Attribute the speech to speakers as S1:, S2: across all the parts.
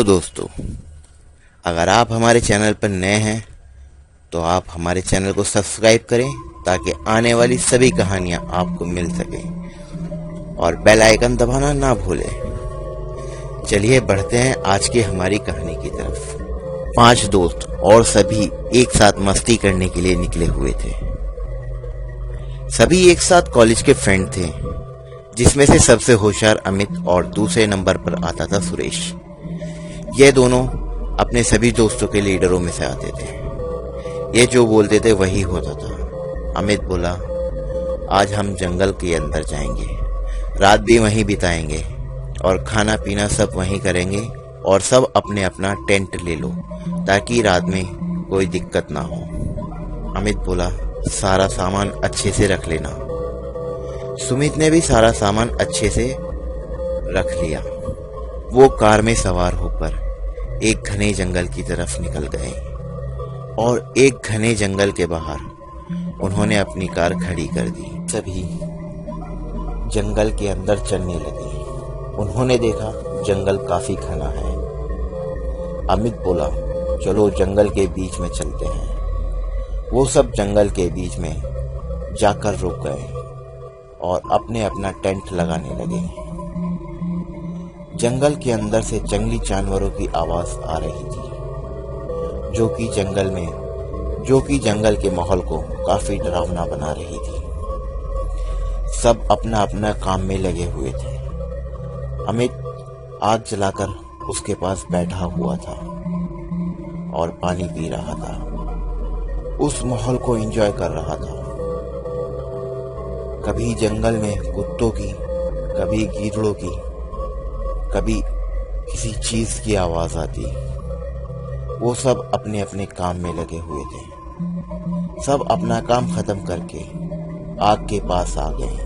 S1: Hello दोस्तों, अगर आप हमारे चैनल पर नए हैं तो आप हमारे चैनल को सब्सक्राइब करें ताकि आने वाली सभी कहानियां आपको मिल सकें और बेल आइकन दबाना ना भूलें। चलिए बढ़ते हैं आज की हमारी कहानी की तरफ। 5 दोस्त और सभी एक साथ मस्ती करने के लिए निकले हुए थे। सभी एक साथ कॉलेज के फ्रेंड थे, जिसमें से सबसे होशियार अमित और दूसरे नंबर पर आता था सुरेश। ये दोनों अपने सभी दोस्तों के लीडरों में से आते थे। ये जो बोलते थे वही होता था। अमित बोला, आज हम जंगल के अंदर जाएंगे, रात भी वहीं बिताएंगे और खाना पीना सब वहीं करेंगे और सब अपने अपना टेंट ले लो ताकि रात में कोई दिक्कत ना हो। अमित बोला, सारा सामान अच्छे से रख लेना। सुमित ने भी सारा सामान अच्छे से रख लिया। वो कार में सवार होकर एक घने जंगल की तरफ निकल गए और एक घने जंगल के बाहर उन्होंने अपनी कार खड़ी कर दी। सभी जंगल के अंदर चलने लगे। उन्होंने देखा जंगल काफी घना है। अमित बोला, चलो जंगल के बीच में चलते हैं। वो सब जंगल के बीच में जाकर रुक गए और अपने अपना टेंट लगाने लगे। जंगल के अंदर से जंगली जानवरों की आवाज आ रही थी, जो कि जंगल के माहौल को काफी डरावना बना रही थी। सब अपना अपना काम में लगे हुए थे। अमित आग जलाकर उसके पास बैठा हुआ था और पानी पी रहा था। उस माहौल को एंजॉय कर रहा था। कभी जंगल में कुत्तों की, कभी गीदड़ों की, कभी किसी चीज की आवाज आती। वो सब अपने अपने काम में लगे हुए थे। सब अपना काम खत्म करके आग के पास आ गए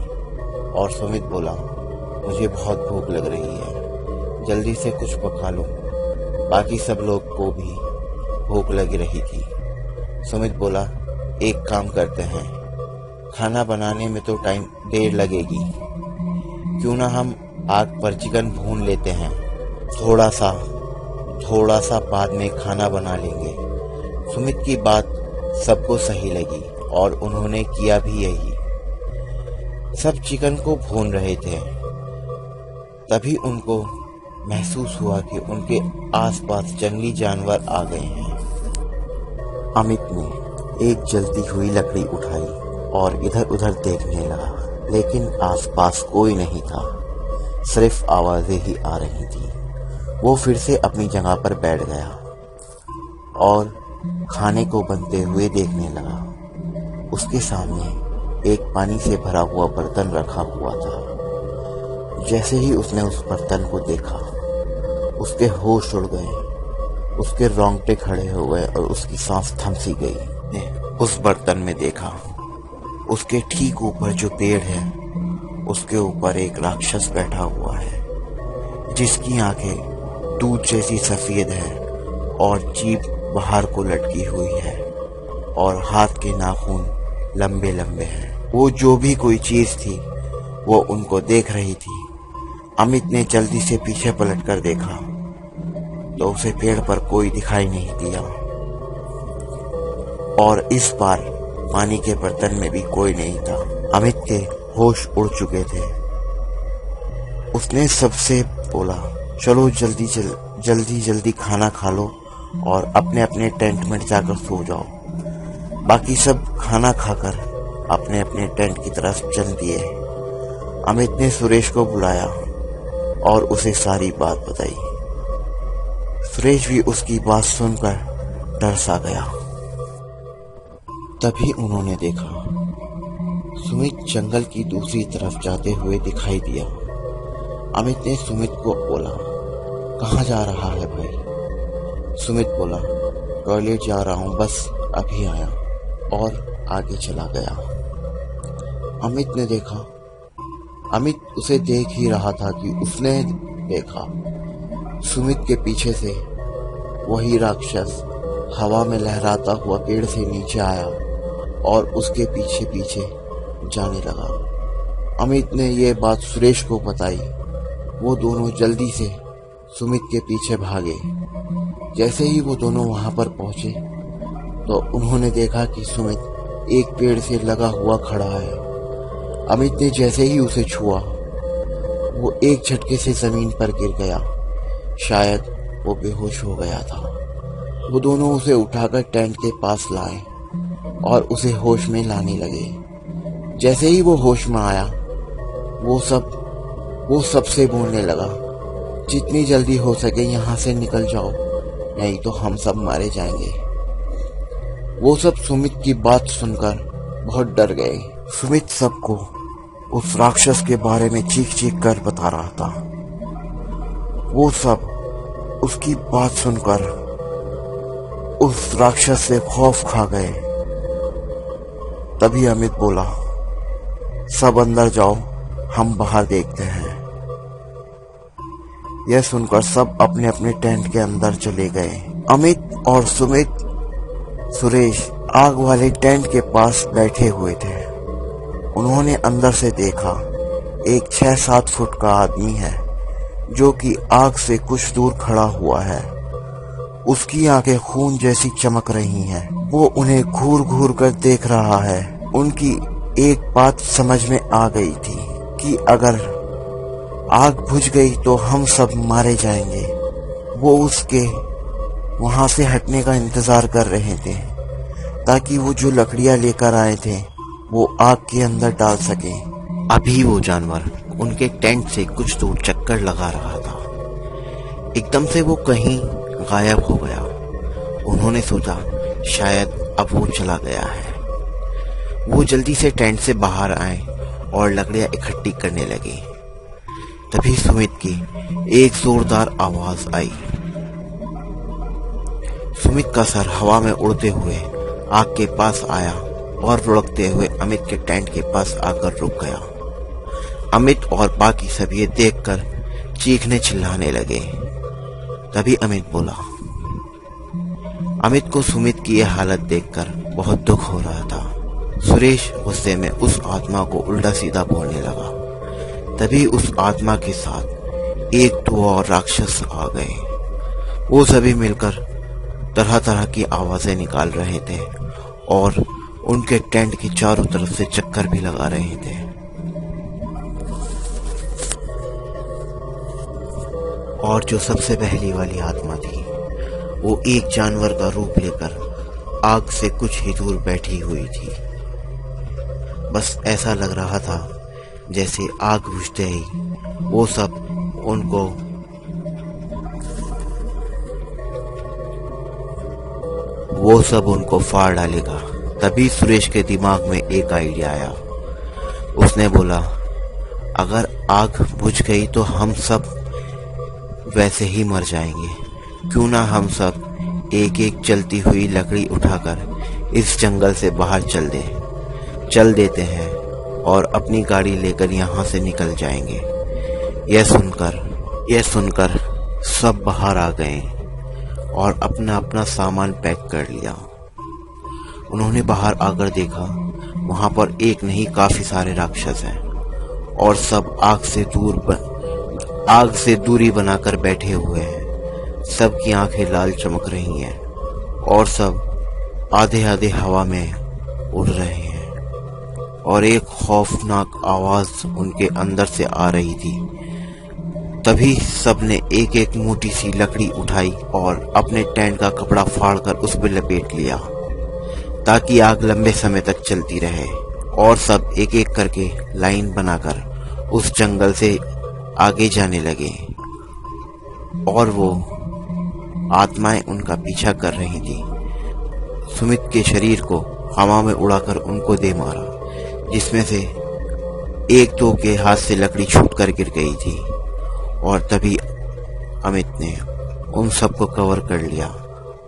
S1: और सुमित बोला, मुझे बहुत भूख लग रही है, जल्दी से कुछ पका लो। बाकी सब लोग को भी भूख लग रही थी। सुमित बोला, एक काम करते हैं, खाना बनाने में तो टाइम देर लगेगी, क्यों ना हम आग पर चिकन भून लेते हैं, थोड़ा सा बाद में खाना बना लेंगे। सुमित की बात सबको सही लगी और उन्होंने किया भी यही। सब चिकन को भून रहे थे, तभी उनको महसूस हुआ कि उनके आसपास जंगली जानवर आ गए हैं। अमित ने एक जलती हुई लकड़ी उठाई और इधर उधर देखने लगा, लेकिन आसपास कोई नहीं था, सिर्फ आवाजें ही आ रही थी। वो फिर से अपनी जगह पर बैठ गया और खाने को बनते हुए देखने लगा। उसके सामने एक पानी से भरा हुआ बर्तन रखा हुआ था। जैसे ही उसने उस बर्तन को देखा, उसके होश उड़ गए, उसके रोंगटे खड़े हो गए और उसकी सांस थम सी गई। उस बर्तन में देखा, उसके ठीक ऊपर जो पेड़ है, उसके ऊपर एक राक्षस बैठा हुआ है, जिसकी आंखें दूध जैसी सफेद है और जीभ बाहर को लटकी हुई है और हाथ के नाखून लंबे लंबे हैं। वो जो भी कोई चीज थी वो उनको देख रही थी। अमित ने जल्दी से पीछे पलट कर देखा तो उसे पेड़ पर कोई दिखाई नहीं दिया और इस बार पानी के बर्तन में भी कोई नहीं था। अमित के होश उड़ चुके थे। उसने सबसे बोला, चलो जल्दी खाना खा लो और अपने अपने टेंट में जाकर सो जाओ। बाकी सब खाना खाकर अपने अपने टेंट की तरफ चल दिए। अमित ने सुरेश को बुलाया और उसे सारी बात बताई। सुरेश भी उसकी बात सुनकर डर सा गया। तभी उन्होंने देखा, सुमित जंगल की दूसरी तरफ जाते हुए दिखाई दिया। अमित ने सुमित को बोला, कहाँ जा रहा है भाई? सुमित बोला, टॉयलेट जा रहा हूँ, बस अभी आया, और आगे चला गया। अमित ने देखा, अमित उसे देख ही रहा था कि उसने देखा सुमित के पीछे से वही राक्षस हवा में लहराता हुआ पेड़ से नीचे आया और उसके पीछे पीछे जाने लगा। अमित ने यह बात सुरेश को बताई। वो दोनों जल्दी से सुमित के पीछे भागे। जैसे ही वो दोनों वहां पर पहुंचे तो उन्होंने देखा कि सुमित एक पेड़ से लगा हुआ खड़ा है। अमित ने जैसे ही उसे छुआ वो एक झटके से जमीन पर गिर गया। शायद वो बेहोश हो गया था। वो दोनों उसे उठाकर टेंट के पास लाए और उसे होश में लाने लगे। जैसे ही वो होश में आया वो सबसे बोलने लगा, जितनी जल्दी हो सके यहाँ से निकल जाओ, नहीं तो हम सब मारे जाएंगे। वो सब सुमित की बात सुनकर बहुत डर गए। सुमित सबको उस राक्षस के बारे में चीख चीख कर बता रहा था। वो सब उसकी बात सुनकर उस राक्षस से खौफ खा गए। तभी अमित बोला, सब अंदर जाओ, हम बाहर देखते हैं। यह सुनकर सब अपने अपने टेंट के अंदर चले गए। अमित और सुरेश आग वाले टेंट के पास बैठे हुए थे। उन्होंने अंदर से देखा एक 6-7 फुट का आदमी है जो कि आग से कुछ दूर खड़ा हुआ है। उसकी आंखें खून जैसी चमक रही हैं। वो उन्हें घूर घूर कर देख रहा है। उनकी एक बात समझ में आ गई थी कि अगर आग बुझ गई तो हम सब मारे जाएंगे। वो उसके वहां से हटने का इंतजार कर रहे थे ताकि वो जो लकड़ियां लेकर आए थे वो आग के अंदर डाल सके। अभी वो जानवर उनके टेंट से कुछ दूर चक्कर लगा रहा था। एकदम से वो कहीं गायब हो गया। उन्होंने सोचा शायद अब वो चला गया है। वो जल्दी से टेंट से बाहर आए और लकड़ियां इकट्ठी करने लगे। तभी सुमित की एक जोरदार आवाज आई। सुमित का सर हवा में उड़ते हुए आग के पास आया और लुढ़कते हुए अमित के टेंट के पास आकर रुक गया। अमित और बाकी सब ये देखकर चीखने चिल्लाने लगे। तभी अमित बोला। अमित को सुमित की यह हालत देखकर बहुत दुख हो रहा था। सुरेश गुस्से में उस आत्मा को उल्टा सीधा बोलने लगा। तभी उस आत्मा के साथ 1-2 और राक्षस आ गए। वो सभी मिलकर तरह तरह की आवाजें निकाल रहे थे और उनके टेंट की चारों तरफ से चक्कर भी लगा रहे थे। और जो सबसे पहली वाली आत्मा थी वो एक जानवर का रूप लेकर आग से कुछ ही दूर बैठी हुई थी। बस ऐसा लग रहा था जैसे आग बुझते ही वो सब उनको फाड़ डालेगा। तभी सुरेश के दिमाग में एक आइडिया आया। उसने बोला, अगर आग बुझ गई तो हम सब वैसे ही मर जाएंगे। क्यों ना हम सब एक एक जलती हुई लकड़ी उठाकर इस जंगल से बाहर चल देते हैं और अपनी गाड़ी लेकर यहाँ से निकल जाएंगे। यह सुनकर सब बाहर आ गए और अपना अपना सामान पैक कर लिया। उन्होंने बाहर आकर देखा वहां पर एक नहीं काफी सारे राक्षस हैं और सब आग से दूरी बनाकर बैठे हुए हैं। सबकी आंखें लाल चमक रही हैं और सब आधे आधे हवा में उड़ रहे हैं और एक खौफनाक आवाज उनके अंदर से आ रही थी। तभी सबने एक एक मोटी सी लकड़ी उठाई और अपने टेंट का कपड़ा फाड़कर उस पर लपेट लिया ताकि आग लंबे समय तक चलती रहे। और सब एक एक करके लाइन बनाकर उस जंगल से आगे जाने लगे और वो आत्माएं उनका पीछा कर रही थी। सुमित के शरीर को हवा में उड़ाकर उनको दे मारा, जिसमें से 1-2 के हाथ से लकड़ी छूटकर गिर गई थी। और तभी अमित ने उन सबको कवर कर लिया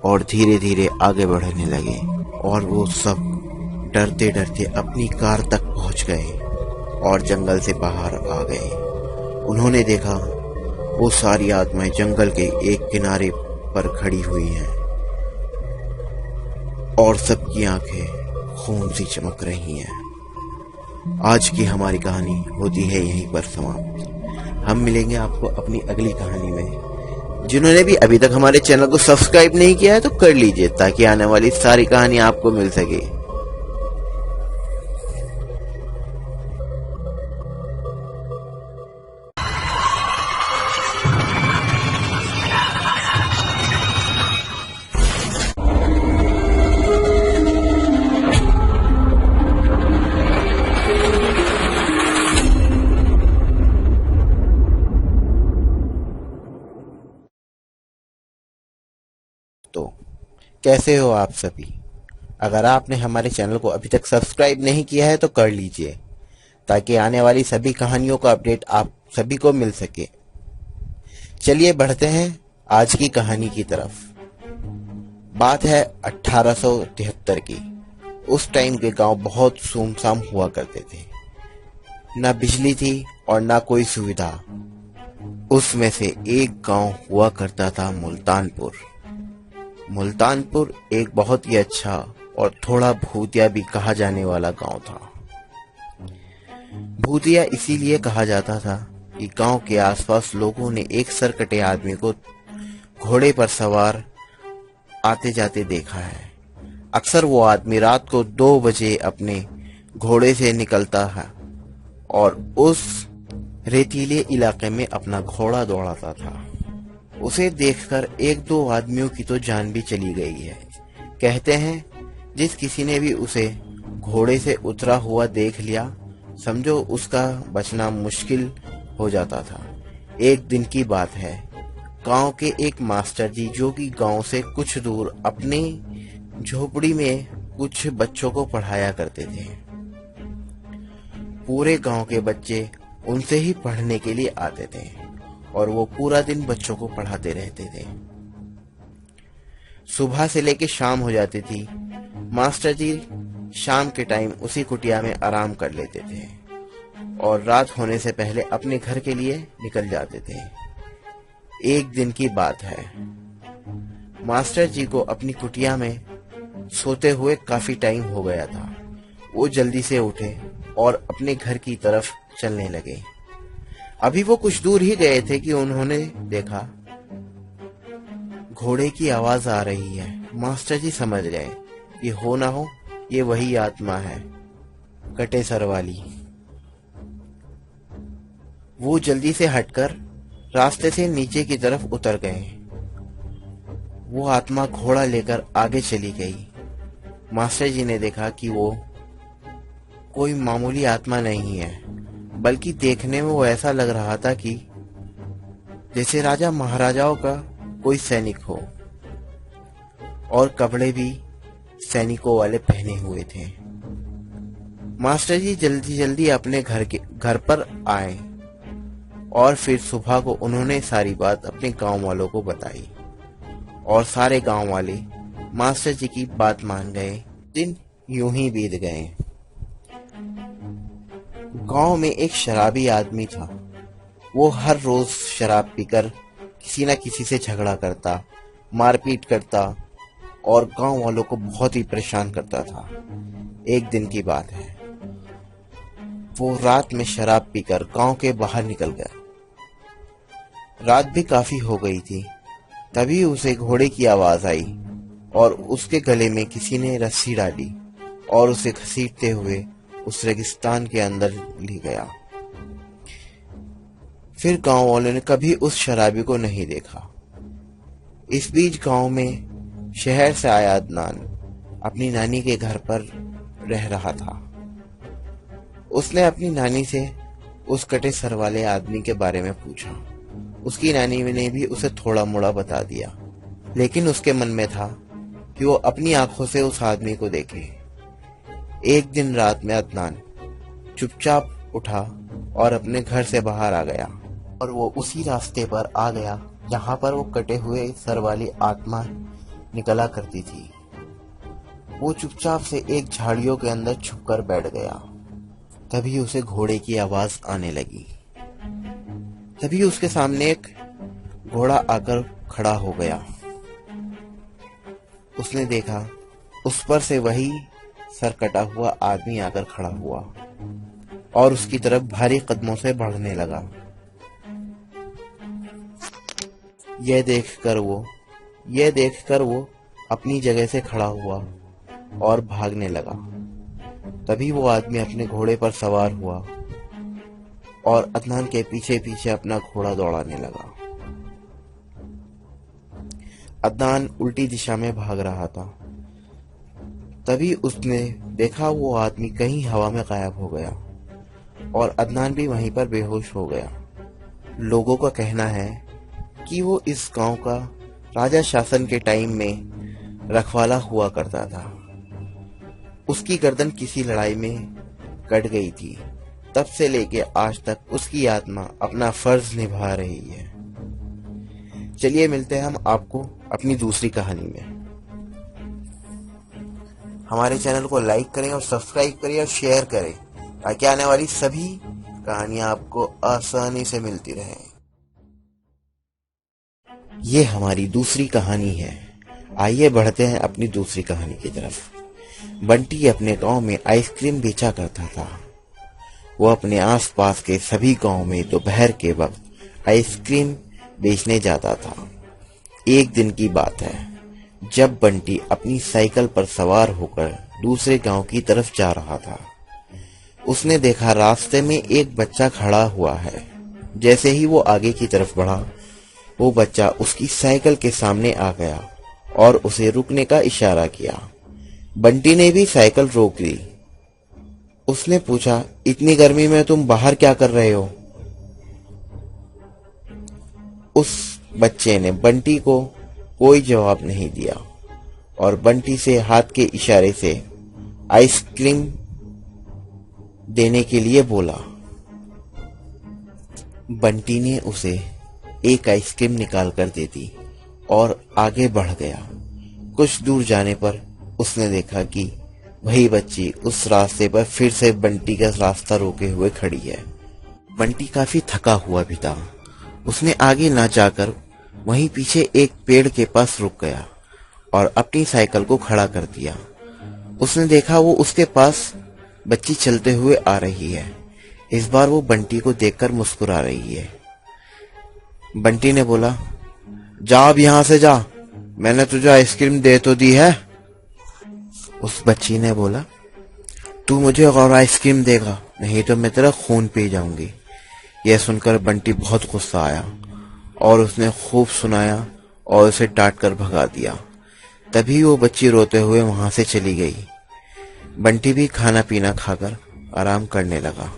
S1: और धीरे धीरे आगे बढ़ने लगे और वो सब डरते डरते अपनी कार तक पहुंच गए और जंगल से बाहर आ गए। उन्होंने देखा वो सारी आत्माएं जंगल के एक किनारे पर खड़ी हुई हैं और सबकी आंखें खून सी चमक रही हैं। आज की हमारी कहानी होती है यहीं पर समाप्त। हम मिलेंगे आपको अपनी अगली कहानी में। जिन्होंने भी अभी तक हमारे चैनल को सब्सक्राइब नहीं किया है तो कर लीजिए, ताकि आने वाली सारी कहानी आपको मिल सके। तो कैसे हो आप सभी? अगर आपने हमारे चैनल को अभी तक सब्सक्राइब नहीं किया है तो कर लीजिए, ताकि आने वाली सभी कहानियों का अपडेट आप सभी को मिल सके। चलिए बढ़ते हैं आज की कहानी की तरफ। बात है 1873 की। उस टाइम के गांव बहुत सुनसान हुआ करते थे। ना बिजली थी और ना कोई सुविधा। उसमें से एक गांव हुआ करता था मुल्तानपुर। मुल्तानपुर एक बहुत ही अच्छा और थोड़ा भूतिया भी कहा जाने वाला गांव था। भूतिया इसीलिए कहा जाता था कि गांव के आसपास लोगों ने एक सरकटे आदमी को घोड़े पर सवार आते जाते देखा है। अक्सर वो आदमी रात को 2 बजे अपने घोड़े से निकलता है और उस रेतीले इलाके में अपना घोड़ा दौड़ाता था। उसे देखकर 1-2 आदमियों की तो जान भी चली गई है। कहते हैं जिस किसी ने भी उसे घोड़े से उतरा हुआ देख लिया, समझो उसका बचना मुश्किल हो जाता था। एक दिन की बात है, गांव के एक मास्टर जी जो कि गांव से कुछ दूर अपने झोपड़ी में कुछ बच्चों को पढ़ाया करते थे। पूरे गांव के बच्चे उनसे ही पढ़ने के लिए आते थे और वो पूरा दिन बच्चों को पढ़ाते रहते थे। सुबह से लेकर शाम हो जाती थी। मास्टर जी शाम के टाइम उसी कुटिया में आराम कर लेते थे और रात होने से पहले अपने घर के लिए निकल जाते थे। एक दिन की बात है, मास्टर जी को अपनी कुटिया में सोते हुए काफी टाइम हो गया था। वो जल्दी से उठे और अपने घर की तरफ चलने लगे। अभी वो कुछ दूर ही गए थे कि उन्होंने देखा घोड़े की आवाज आ रही है। मास्टर जी समझ गए कि हो ना हो ये वही आत्मा है, कटे सर वाली। वो जल्दी से हटकर रास्ते से नीचे की तरफ उतर गए। वो आत्मा घोड़ा लेकर आगे चली गई। मास्टर जी ने देखा कि वो कोई मामूली आत्मा नहीं है, बल्कि देखने में वो ऐसा लग रहा था कि जैसे राजा महाराजाओं का कोई सैनिक हो, और कपड़े भी सैनिकों वाले पहने हुए थे। मास्टर जी जल्दी जल्दी अपने घर पर आए और फिर सुबह को उन्होंने सारी बात अपने गांव वालों को बताई और सारे गांव वाले मास्टर जी की बात मान गए। दिन यूं ही बीत गए। गांव में एक शराबी आदमी था। वो हर रोज शराब पीकर किसी न किसी से झगड़ा करता, मारपीट करता और गांव वालों को बहुत ही परेशान करता था। एक दिन की बात है, वो रात में शराब पीकर गांव के बाहर निकल गया। रात भी काफी हो गई थी। तभी उसे घोड़े की आवाज आई और उसके गले में किसी ने रस्सी डाली और उसे घसीटते हुए उस रेगिस्तान के अंदर ले गया। फिर गांव वालों ने कभी उस शराबी को नहीं देखा। इस बीच गांव में शहर से आया अदनान अपनी नानी के घर पर रह रहा था। उसने अपनी नानी से उस कटे सर वाले आदमी के बारे में पूछा। उसकी नानी ने भी उसे थोड़ा मोड़ा बता दिया, लेकिन उसके मन में था कि वो अपनी आंखों से उस आदमी को देखे। एक दिन रात में अदनान चुपचाप उठा और अपने घर से बाहर आ गया और वो उसी रास्ते पर आ गया जहां पर वो कटे हुए सर वाली आत्मा निकला करती थी। वो चुपचाप से एक झाड़ियों के अंदर छुपकर बैठ गया। तभी उसे घोड़े की आवाज आने लगी। तभी उसके सामने एक घोड़ा आकर खड़ा हो गया। उसने देखा उस पर से वही सर कटा हुआ आदमी आकर खड़ा हुआ और उसकी तरफ भारी कदमों से बढ़ने लगा। यह देखकर वो अपनी जगह से खड़ा हुआ और भागने लगा। तभी वो आदमी अपने घोड़े पर सवार हुआ और अदनान के पीछे पीछे अपना घोड़ा दौड़ाने लगा। अदनान उल्टी दिशा में भाग रहा था। तभी उसने देखा वो आदमी कहीं हवा में गायब हो गया और अदनान भी वहीं पर बेहोश हो गया। लोगों का कहना है कि वो इस गांव का राजा शासन के टाइम में रखवाला हुआ करता था। उसकी गर्दन किसी लड़ाई में कट गई थी। तब से लेके आज तक उसकी आत्मा अपना फर्ज निभा रही है। चलिए मिलते हैं हम आपको अपनी दूसरी कहानी में। हमारे चैनल को लाइक करें और सब्सक्राइब करें और शेयर करें ताकि आने वाली सभी कहानियां आपको आसानी से मिलती रहें। ये हमारी दूसरी कहानी है। आइए बढ़ते हैं अपनी दूसरी कहानी की तरफ। बंटी अपने गांव में आइसक्रीम बेचा करता था। वो अपने आसपास के सभी गांव में दोपहर के वक्त आइसक्रीम बेचने जाता था। एक दिन की बात है जब बंटी अपनी साइकिल पर सवार होकर दूसरे गांव की तरफ जा रहा था। उसने देखा रास्ते में एक बच्चा खड़ा हुआ है। जैसे ही वो आगे की तरफ बढ़ा, वो बच्चा उसकी साइकिल के सामने आ गया और उसे रुकने का इशारा किया। बंटी ने भी साइकिल रोक दी। उसने पूछा, इतनी गर्मी में तुम बाहर क्या कर रहे हो? उस बच्चे ने बंटी को कोई जवाब नहीं दिया और बंटी से हाथ के इशारे से आइसक्रीम देने के लिए बोला। बंटी ने उसे एक आइसक्रीम निकाल कर दे दी और आगे बढ़ गया। कुछ दूर जाने पर उसने देखा कि वही बच्ची उस रास्ते पर फिर से बंटी का रास्ता रोके हुए खड़ी है। बंटी काफी थका हुआ भी था। उसने आगे ना जाकर वहीं पीछे एक पेड़ के पास रुक गया और अपनी साइकिल को खड़ा कर दिया। उसने देखा वो उसके पास बच्ची चलते हुए आ रही है। इस बार वो बंटी को देखकर मुस्कुरा रही है। बंटी ने बोला, जा अब यहां से जा, मैंने तुझे आइसक्रीम दे तो दी है। उस बच्ची ने बोला, तू मुझे और आइसक्रीम देगा, नहीं तो मैं तेरा खून पी जाऊंगी। यह सुनकर बंटी बहुत गुस्सा आया और उसने खूब सुनाया और उसे डांट कर भगा दिया। तभी वो बच्ची रोते हुए वहां से चली गई। बंटी भी खाना पीना खाकर आराम करने लगा।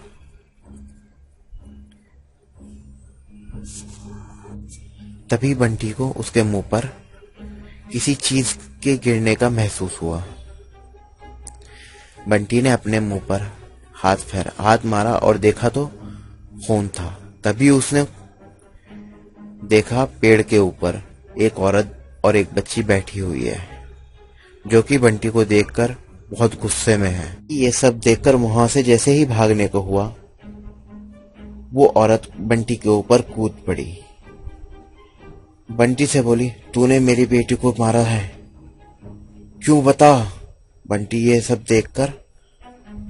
S1: तभी बंटी को उसके मुंह पर किसी चीज के गिरने का महसूस हुआ। बंटी ने अपने मुंह पर हाथ मारा और देखा तो खून था। तभी उसने देखा पेड़ के ऊपर एक औरत और एक बच्ची बैठी हुई है, जो कि बंटी को देखकर बहुत गुस्से में है। ये सब देखकर वहां से जैसे ही भागने को हुआ, वो औरत बंटी के ऊपर कूद पड़ी। बंटी से बोली, तूने मेरी बेटी को मारा है, क्यों बता? बंटी ये सब देखकर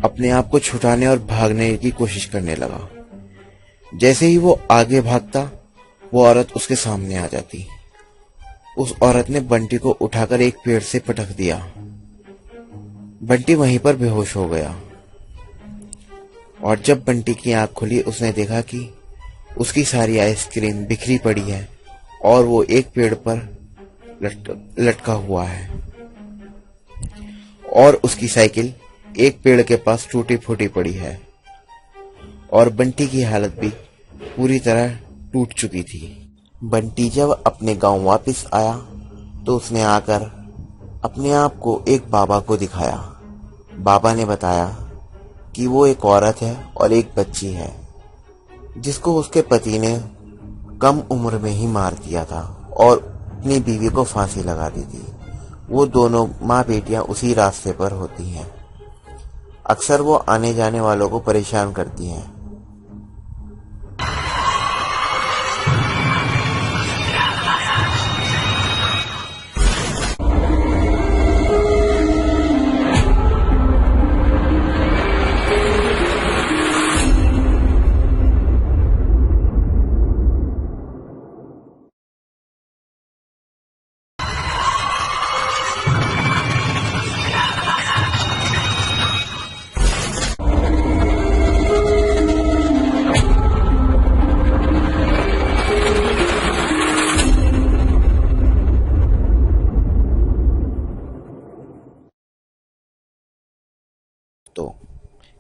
S1: अपने आप को छुटाने और भागने की कोशिश करने लगा। जैसे ही वो आगे भागता, वो औरत उसके सामने आ जाती। उस औरत ने बंटी को उठाकर एक पेड़ से पटक दिया। बंटी वहीं पर बेहोश हो गया और जब बंटी की आंख खुली, उसने देखा कि उसकी सारी आइसक्रीम बिखरी पड़ी है और वो एक पेड़ पर लटका हुआ है और उसकी साइकिल एक पेड़ के पास टूटी फूटी पड़ी है और बंटी की हालत भी पूरी तरह टूट चुकी थी। बंटी जब अपने गांव वापस आया तो उसने आकर अपने आप को एक बाबा को दिखाया। बाबा ने बताया कि वो एक औरत है और एक बच्ची है, जिसको उसके पति ने कम उम्र में ही मार दिया था और अपनी बीवी को फांसी लगा दी थी। वो दोनों माँ बेटियां उसी रास्ते पर होती हैं। अक्सर वो आने जाने वालों को परेशान करती हैं।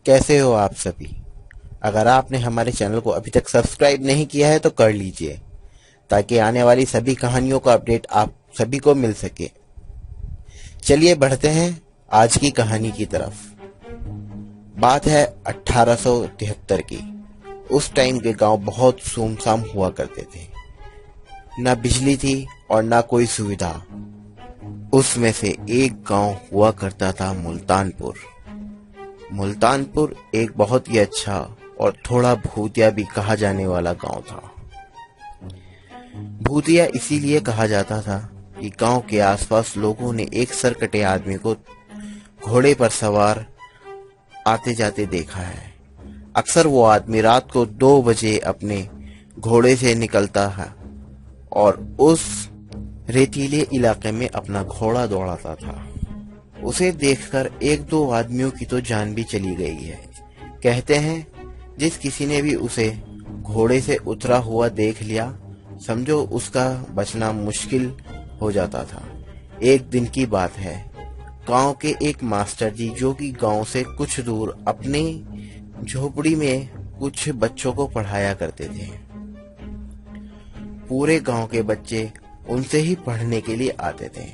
S1: कैसे हो आप सभी। अगर आपने हमारे चैनल को अभी तक सब्सक्राइब नहीं किया है तो कर लीजिए, ताकि आने वाली सभी कहानियों का अपडेट आप सभी को मिल सके। चलिए बढ़ते हैं आज की कहानी की तरफ। बात है 1873 की। उस टाइम के गांव बहुत सुनसान हुआ करते थे। ना बिजली थी और ना कोई सुविधा। उसमें से एक गांव हुआ करता था मुल्तानपुर। मुल्तानपुर एक बहुत ही अच्छा और थोड़ा भूतिया भी कहा जाने वाला गांव था। भूतिया इसीलिए कहा जाता था कि गांव के आसपास लोगों ने एक सरकटे आदमी को घोड़े पर सवार आते जाते देखा है। अक्सर वो आदमी रात को 2 बजे अपने घोड़े से निकलता है और उस रेतीले इलाके में अपना घोड़ा दौड़ाता था। उसे देखकर 1-2 आदमियों की तो जान भी चली गई है। कहते हैं जिस किसी ने भी उसे घोड़े से उतरा हुआ देख लिया, समझो उसका बचना मुश्किल हो जाता था। एक दिन की बात है, गांव के एक मास्टर जी जो कि गांव से कुछ दूर अपने झोपड़ी में कुछ बच्चों को पढ़ाया करते थे। पूरे गांव के बच्चे उनसे ही पढ़ने के लिए आते थे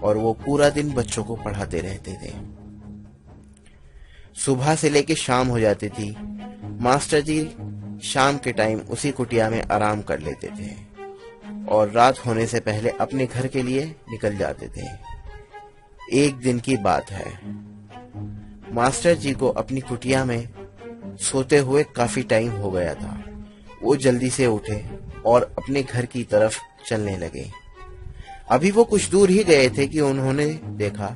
S1: और वो पूरा दिन बच्चों को पढ़ाते रहते थे। सुबह से लेकर शाम हो जाती थी। मास्टर जी शाम के टाइम उसी कुटिया में आराम कर लेते थे और रात होने से पहले अपने घर के लिए निकल जाते थे। एक दिन की बात है, मास्टर जी को अपनी कुटिया में सोते हुए काफी टाइम हो गया था। वो जल्दी से उठे और अपने घर की तरफ चलने लगे। अभी वो कुछ दूर ही गए थे कि उन्होंने देखा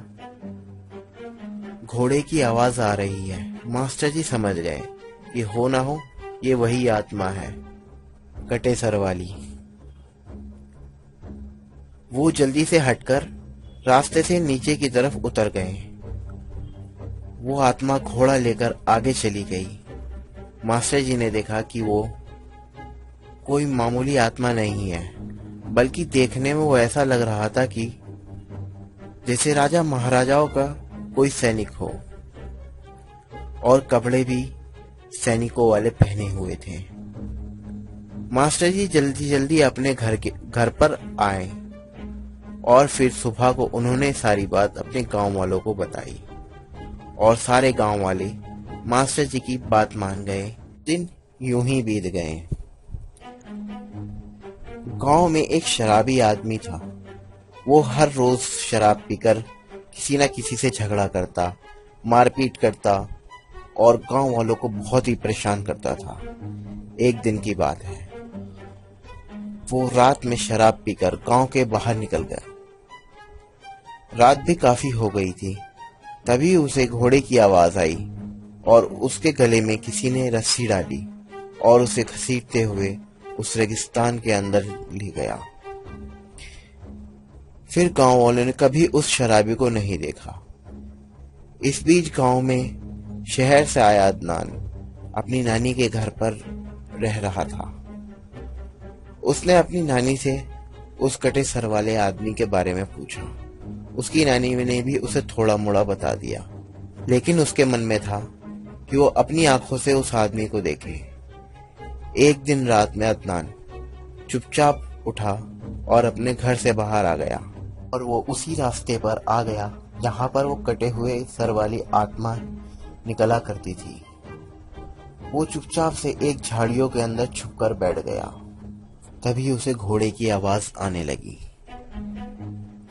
S1: घोड़े की आवाज आ रही है। मास्टर जी समझ गए कि हो ना हो ये वही आत्मा है, कटे सर वाली। वो जल्दी से हटकर रास्ते से नीचे की तरफ उतर गए। वो आत्मा घोड़ा लेकर आगे चली गई। मास्टर जी ने देखा कि वो कोई मामूली आत्मा नहीं है, बल्कि देखने में वो ऐसा लग रहा था कि जैसे राजा महाराजाओं का कोई सैनिक हो, और कपड़े भी सैनिकों वाले पहने हुए थे। मास्टर जी जल्दी जल्दी अपने घर पर आए और फिर सुबह को उन्होंने सारी बात अपने गांव वालों को बताई और सारे गांव वाले मास्टर जी की बात मान गए। दिन यूं ही बीत गए। गांव में एक शराबी आदमी था। वो हर रोज शराब पीकर किसी न किसी से झगड़ा करता, मारपीट करता और गांव वालों को बहुत ही परेशान करता था। एक दिन की बात है, वो रात में शराब पीकर गांव के बाहर निकल गया। रात भी काफी हो गई थी। तभी उसे घोड़े की आवाज आई और उसके गले में किसी ने रस्सी डाली और उसे घसीटते हुए उस रेगिस्तान के अंदर ले गया। फिर गांव वालों ने कभी उस शराबी को नहीं देखा। इस बीच गांव में शहर से आया अदनान अपनी नानी के घर पर रह रहा था। उसने अपनी नानी से उस कटे सर वाले आदमी के बारे में पूछा। उसकी नानी ने भी उसे थोड़ा मोड़ा बता दिया, लेकिन उसके मन में था कि वो अपनी आंखों से उस आदमी को देखे। एक दिन रात में अदनान चुपचाप उठा और अपने घर से बाहर आ गया और वो उसी रास्ते पर आ गया जहां पर वो कटे हुए सर वाली आत्मा निकला करती थी। वो चुपचाप से एक झाड़ियों के अंदर छुपकर बैठ गया। तभी उसे घोड़े की आवाज आने लगी।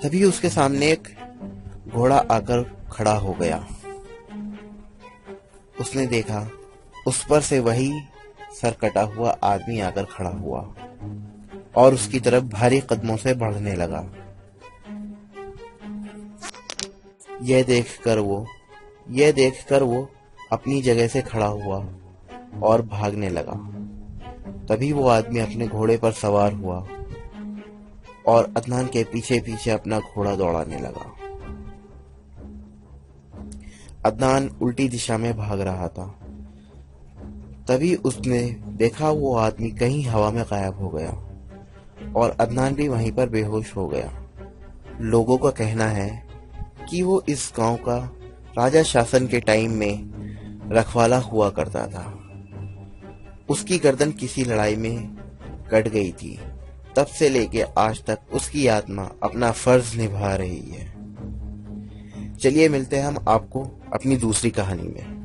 S1: तभी उसके सामने एक घोड़ा आकर खड़ा हो गया। उसने देखा उस पर से वही सर कटा हुआ आदमी आकर खड़ा हुआ और उसकी तरफ भारी कदमों से बढ़ने लगा। यह देखकर वो अपनी जगह से खड़ा हुआ और भागने लगा। तभी वो आदमी अपने घोड़े पर सवार हुआ और अदनान के पीछे पीछे अपना घोड़ा दौड़ाने लगा। अदनान उल्टी दिशा में भाग रहा था। तभी उसने देखा वो आदमी कहीं हवा में गायब हो गया और अदनान भी वहीं पर बेहोश हो गया। लोगों का कहना है कि वो इस गांव का राजा शासन के टाइम में रखवाला हुआ करता था। उसकी गर्दन किसी लड़ाई में कट गई थी। तब से लेके आज तक उसकी आत्मा अपना फर्ज निभा रही है। चलिए मिलते हैं हम आपको अपनी दूसरी कहानी में।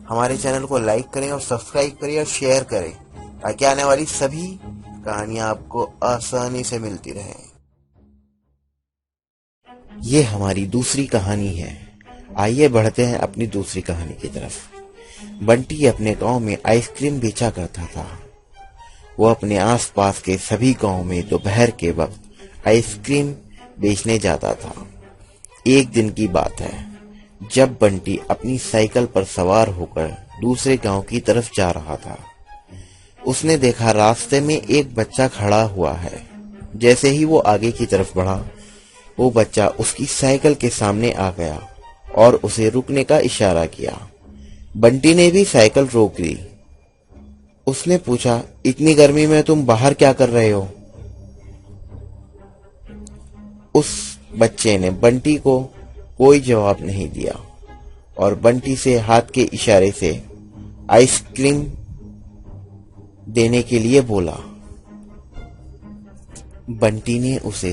S1: हमारे चैनल को लाइक करें और सब्सक्राइब करें और शेयर करें ताकि आने वाली सभी कहानियां आपको आसानी से मिलती रहें। ये हमारी दूसरी कहानी है। आइए बढ़ते हैं अपनी दूसरी कहानी की तरफ। बंटी अपने गांव में आइसक्रीम बेचा करता था। वो अपने आसपास के सभी गांव में दोपहर के वक्त आइसक्रीम बेचने जाता था। एक दिन की बात है, जब बंटी अपनी साइकिल पर सवार होकर दूसरे गांव की तरफ जा रहा था। उसने देखा रास्ते में एक बच्चा खड़ा हुआ है। जैसे ही वो आगे की तरफ बढ़ा, वो बच्चा उसकी साइकिल के सामने आ गया और उसे रुकने का इशारा किया। बंटी ने भी साइकिल रोक दी। उसने पूछा, इतनी गर्मी में तुम बाहर क्या कर रहे हो? उस बच्चे ने बंटी को कोई जवाब नहीं दिया और बंटी से हाथ के इशारे से आइसक्रीम देने के लिए बोला। बंटी ने उसे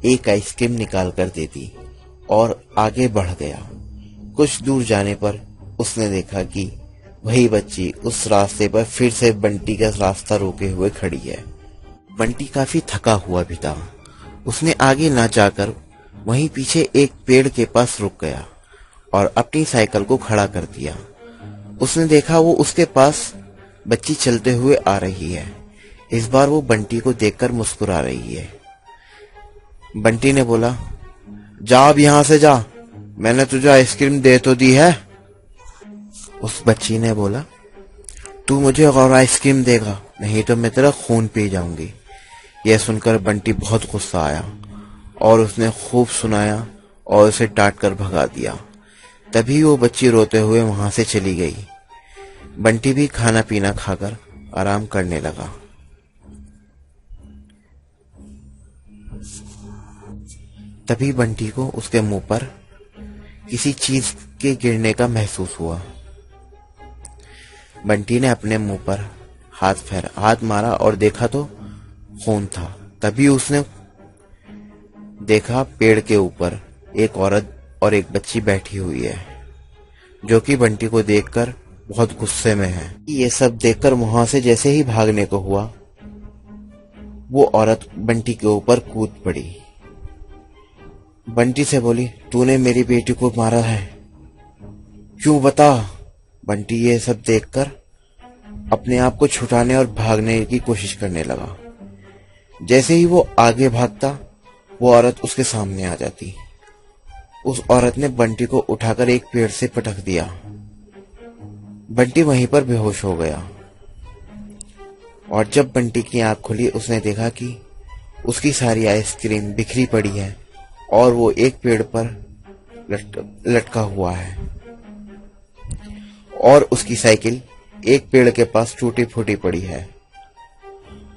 S1: एक आइसक्रीम निकाल कर दे दी और आगे बढ़ गया। कुछ दूर जाने पर उसने देखा कि वही बच्ची उस रास्ते पर फिर से बंटी का रास्ता रोके हुए खड़ी है। बंटी काफी थका हुआ भी था। उसने आगे ना जाकर वहीं पीछे एक पेड़ के पास रुक गया और अपनी साइकिल को खड़ा कर दिया। उसने देखा वो उसके पास बच्ची चलते हुए आ रही है। इस बार वो बंटी को देखकर मुस्कुरा रही है। बंटी ने बोला, जा अब यहां से जा, मैंने तुझे आइसक्रीम दे तो दी है। उस बच्ची ने बोला, तू मुझे और आइसक्रीम देगा, नहीं तो मैं तेरा खून पी जाऊंगी। यह सुनकर बंटी बहुत गुस्सा आया और उसने खूब सुनाया और उसे डांट कर भगा दिया। तभी वो बच्ची रोते हुए वहां से चली गई। बंटी भी खाना पीना खाकर आराम करने लगा। तभी बंटी को उसके मुंह पर किसी चीज के गिरने का महसूस हुआ। बंटी ने अपने मुंह पर हाथ मारा और देखा तो खून था। तभी उसने देखा पेड़ के ऊपर एक औरत और एक बच्ची बैठी हुई है, जो कि बंटी को देखकर बहुत गुस्से में है। ये सब देखकर वहां से जैसे ही भागने को हुआ, वो औरत बंटी के ऊपर कूद पड़ी। बंटी से बोली, तूने मेरी बेटी को मारा है, क्यों बता? बंटी ये सब देखकर अपने आप को छुटाने और भागने की कोशिश करने लगा। जैसे ही वो आगे भागता, वो औरत उसके सामने आ जाती। उस औरत ने बंटी को उठाकर एक पेड़ से पटक दिया। बंटी वहीं पर बेहोश हो गया और जब बंटी की आंख खुली, उसने देखा कि उसकी सारी आइसक्रीम बिखरी पड़ी है और वो एक पेड़ पर लटका हुआ है और उसकी साइकिल एक पेड़ के पास टूटी फूटी पड़ी है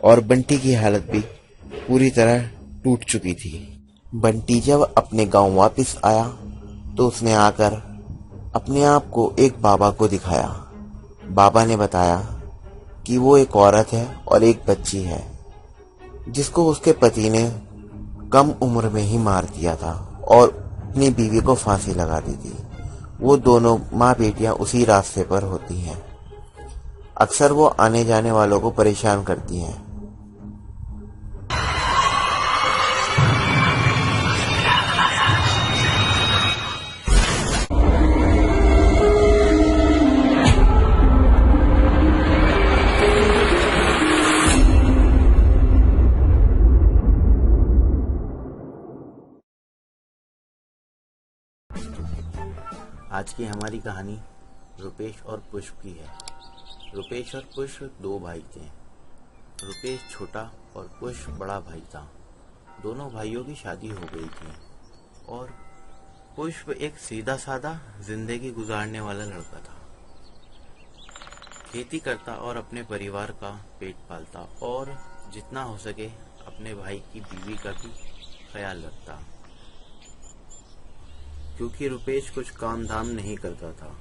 S1: और बंटी की हालत भी पूरी तरह टूट चुकी थी। बंटी जब अपने गांव वापस आया तो उसने आकर अपने आप को एक बाबा को दिखाया। बाबा ने बताया कि वो एक औरत है और एक बच्ची है, जिसको उसके पति ने कम उम्र में ही मार दिया था और अपनी बीवी को फांसी लगा दी थी। वो दोनों माँ बेटियां उसी रास्ते पर होती हैं। अक्सर वो आने जाने वालों को परेशान करती हैं। आज की हमारी कहानी रुपेश और पुष्प की है। रुपेश और पुष्प दो भाई थे। रुपेश छोटा और पुष्प बड़ा भाई था। दोनों भाइयों की शादी हो गई थी और पुष्प एक सीधा साधा जिंदगी गुजारने वाला लड़का था। खेती करता और अपने परिवार का पेट पालता और जितना हो सके अपने भाई की बीवी का भी ख्याल रखता। क्योंकि रुपेश कुछ काम धाम नहीं करता था।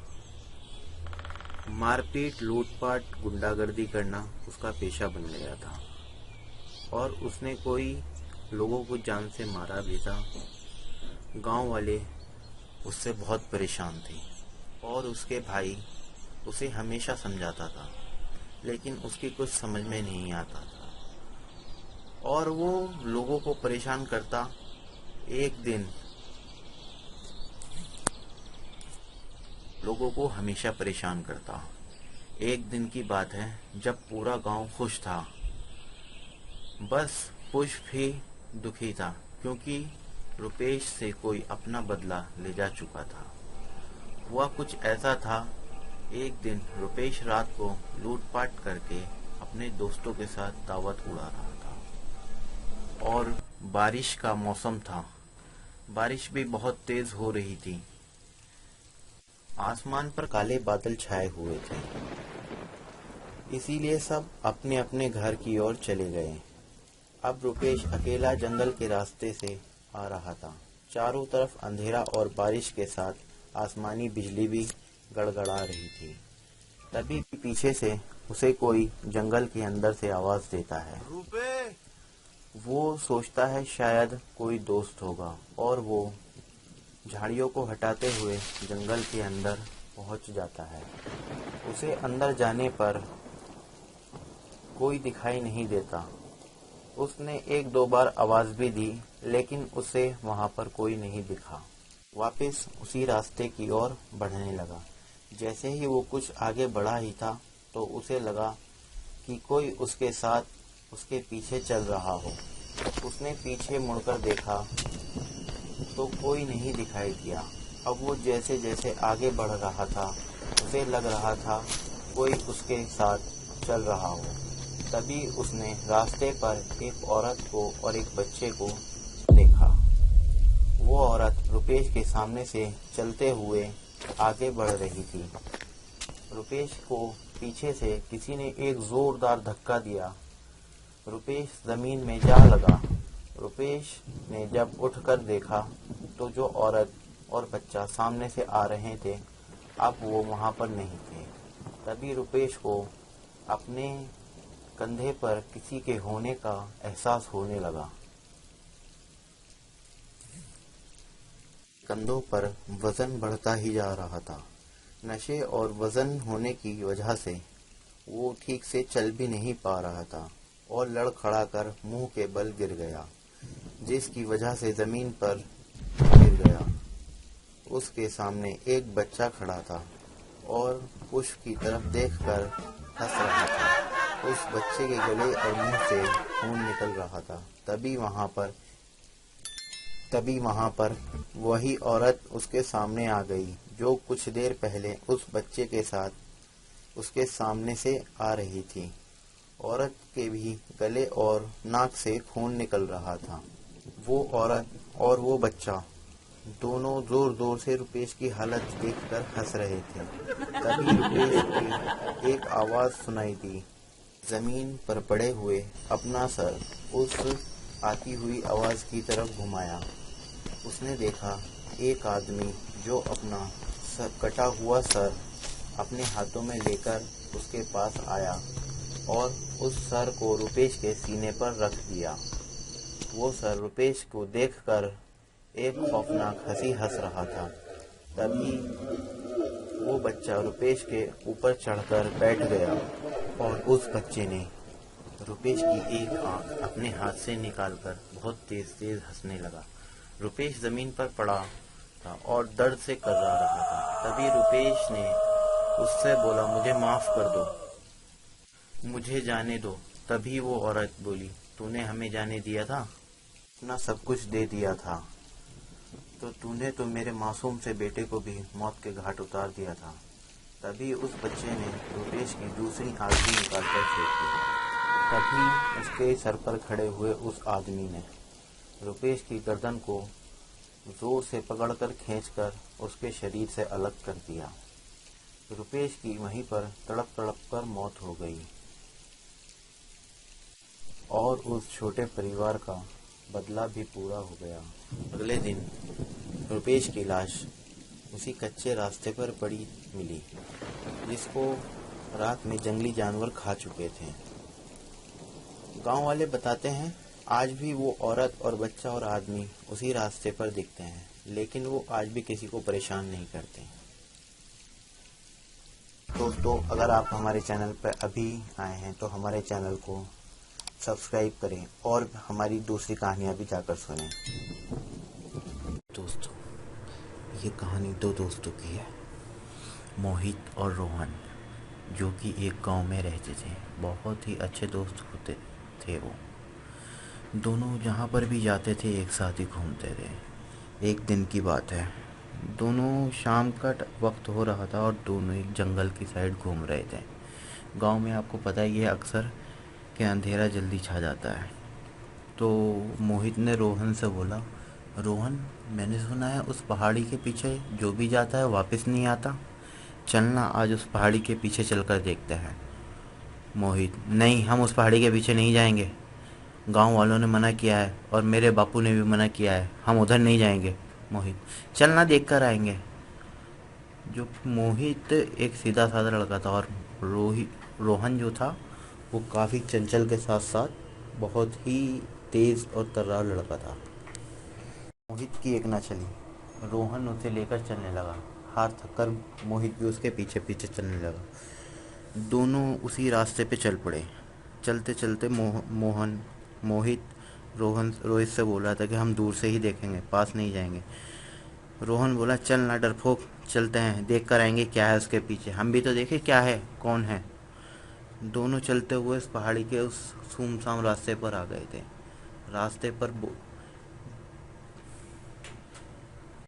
S1: मारपीट, लूटपाट, गुंडागर्दी करना उसका पेशा बन गया था और उसने कोई लोगों को जान से मारा भी था। गांव वाले उससे बहुत परेशान थे और उसके भाई उसे हमेशा समझाता था, लेकिन उसकी कुछ समझ में नहीं आता था और वो लोगों को परेशान करता। एक दिन लोगों को हमेशा परेशान करता। एक दिन की बात है जब पूरा गांव खुश था, बस पुष्प ही दुखी था क्योंकि रुपेश से कोई अपना बदला ले जा चुका था। हुआ कुछ ऐसा था, एक दिन रुपेश रात को लूटपाट करके अपने दोस्तों के साथ दावत उड़ा रहा था और बारिश का मौसम था। बारिश भी बहुत तेज हो रही थी। आसमान पर काले बादल छाए हुए थे, इसीलिए सब अपने अपने घर की ओर चले गए। अब रुपेश अकेला जंगल के रास्ते से आ रहा था। चारों तरफ अंधेरा और बारिश के साथ आसमानी बिजली भी गड़गड़ा रही थी। तभी पीछे से उसे कोई जंगल के अंदर से आवाज देता है।
S2: रुपे!
S1: वो सोचता है शायद कोई दोस्त होगा और वो झाड़ियों को हटाते हुए जंगल के अंदर पहुंच जाता है। उसे अंदर जाने पर कोई दिखाई नहीं देता। उसने एक दो बार आवाज भी दी, लेकिन उसे वहां पर कोई नहीं दिखा। वापस उसी रास्ते की ओर बढ़ने लगा। जैसे ही वो कुछ आगे बढ़ा ही था तो उसे लगा कि कोई उसके साथ उसके पीछे चल रहा हो। उसने पीछे मुड़कर देखा तो कोई नहीं दिखाई दिया। अब वो जैसे जैसे आगे बढ़ रहा था उसे लग रहा था कोई उसके साथ चल रहा हो। तभी उसने रास्ते पर एक औरत को और एक बच्चे को देखा। वो औरत रुपेश के सामने से चलते हुए आगे बढ़ रही थी। रुपेश को पीछे से किसी ने एक जोरदार धक्का दिया। रुपेश जमीन में जा लगा। रुपेश ने जब उठकर देखा तो जो औरत और बच्चा सामने से आ रहे थे, अब वो वहां पर नहीं थे। तभी रुपेश को अपने कंधे पर किसी के होने का एहसास होने लगा। कंधों पर वजन बढ़ता ही जा रहा था। नशे और वजन होने की वजह से वो ठीक से चल भी नहीं पा रहा था और लड़खड़ा कर मुंह के बल गिर गया, जिसकी वजह से जमीन पर गिर गया। उसके सामने एक बच्चा खड़ा था और पुष्प की तरफ देखकर हंस रहा था। उस बच्चे के गले और मुंह से खून निकल रहा था। तभी वहां पर वही औरत उसके सामने आ गई जो कुछ देर पहले उस बच्चे के साथ उसके सामने से आ रही थी। औरत के भी गले और नाक से खून निकल रहा था। वो औरत और वो बच्चा दोनों जोर जोर से रुपेश की हालत देखकर हंस रहे थे। तभी रुपेश की एक आवाज सुनाई दी। जमीन पर पड़े हुए अपना सर उस आती हुई आवाज की तरफ घुमाया। उसने देखा एक आदमी जो अपना कटा हुआ सर अपने हाथों में लेकर उसके पास आया और उस सर को रुपेश के सीने पर रख दिया। वो सर रुपेश को देखकर एक खौफनाक हंसी हंस रहा था। तभी वो बच्चा रुपेश के ऊपर चढ़कर बैठ गया और उस बच्चे ने रुपेश की एक आंख अपने हाथ से निकालकर बहुत तेज तेज हंसने लगा। रुपेश जमीन पर पड़ा था और दर्द से कर्रा रहा था। तभी रुपेश ने उससे बोला, मुझे माफ कर दो, मुझे जाने दो। तभी वो औरत बोली, तूने हमें जाने दिया था, अपना सब कुछ दे दिया था, तो तूने तो मेरे मासूम से बेटे को भी मौत के घाट उतार दिया था। तभी उस बच्चे ने रुपेश की दूसरी आंख भी निकालकर फेंक दी। तभी उसके सर पर खड़े हुए उस आदमी ने रुपेश की गर्दन को जोर से पकड़कर खींचकर उसके शरीर से अलग कर दिया। रुपेश की वहीं पर तड़प तड़प कर मौत हो गई और उस छोटे परिवार का बदला भी पूरा हो गया। अगले दिन रुपेश की लाश उसी कच्चे रास्ते पर पड़ी मिली, जिसको रात में जंगली जानवर खा चुके थे। गांव वाले बताते हैं आज भी वो औरत और बच्चा और आदमी उसी रास्ते पर दिखते हैं, लेकिन वो आज भी किसी को परेशान नहीं करते। दोस्तों, अगर आप हमारे चैनल पर अभी आए हैं तो हमारे चैनल को सब्सक्राइब करें और हमारी दूसरी कहानियां भी जाकर सुनें। दोस्तों, ये कहानी दो दोस्तों की है, मोहित और रोहन, जो कि एक गांव में रहते थे। बहुत ही अच्छे दोस्त होते थे वो दोनों। जहाँ पर भी जाते थे एक साथ ही घूमते थे। एक दिन की बात है, दोनों शाम का वक्त हो रहा था और दोनों एक जंगल की साइड घूम रहे थे। गांव में आपको पता ही है अक्सर कि अंधेरा जल्दी छा जाता है। तो मोहित ने रोहन से बोला, रोहन, मैंने सुना है उस पहाड़ी के पीछे जो भी जाता है वापस नहीं आता। चलना आज उस पहाड़ी के पीछे चलकर देखते हैं। मोहित, नहीं, हम उस पहाड़ी के पीछे नहीं जाएंगे। गांव वालों ने मना किया है और मेरे बापू ने भी मना किया है, हम उधर नहीं जाएंगे। मोहित, चलना देख कर आएंगे। जो मोहित एक सीधा साधा लड़का था और रोहन जो था वो काफ़ी चंचल के साथ साथ बहुत ही तेज़ और तर्रार लड़का था। मोहित की एक ना चली, रोहन उसे लेकर चलने लगा। हार थककर मोहित भी उसके पीछे पीछे चलने लगा। दोनों उसी रास्ते पे चल पड़े। चलते चलते मोहित रोहित से बोल रहा था कि हम दूर से ही देखेंगे, पास नहीं जाएंगे। रोहन बोला, चल ना डरपोक, चलते हैं, देख कर आएंगे क्या है उसके पीछे, हम भी तो देखें क्या है, कौन है। दोनों चलते हुए इस पहाड़ी के उस सुमसाम रास्ते पर आ गए थे। रास्ते पर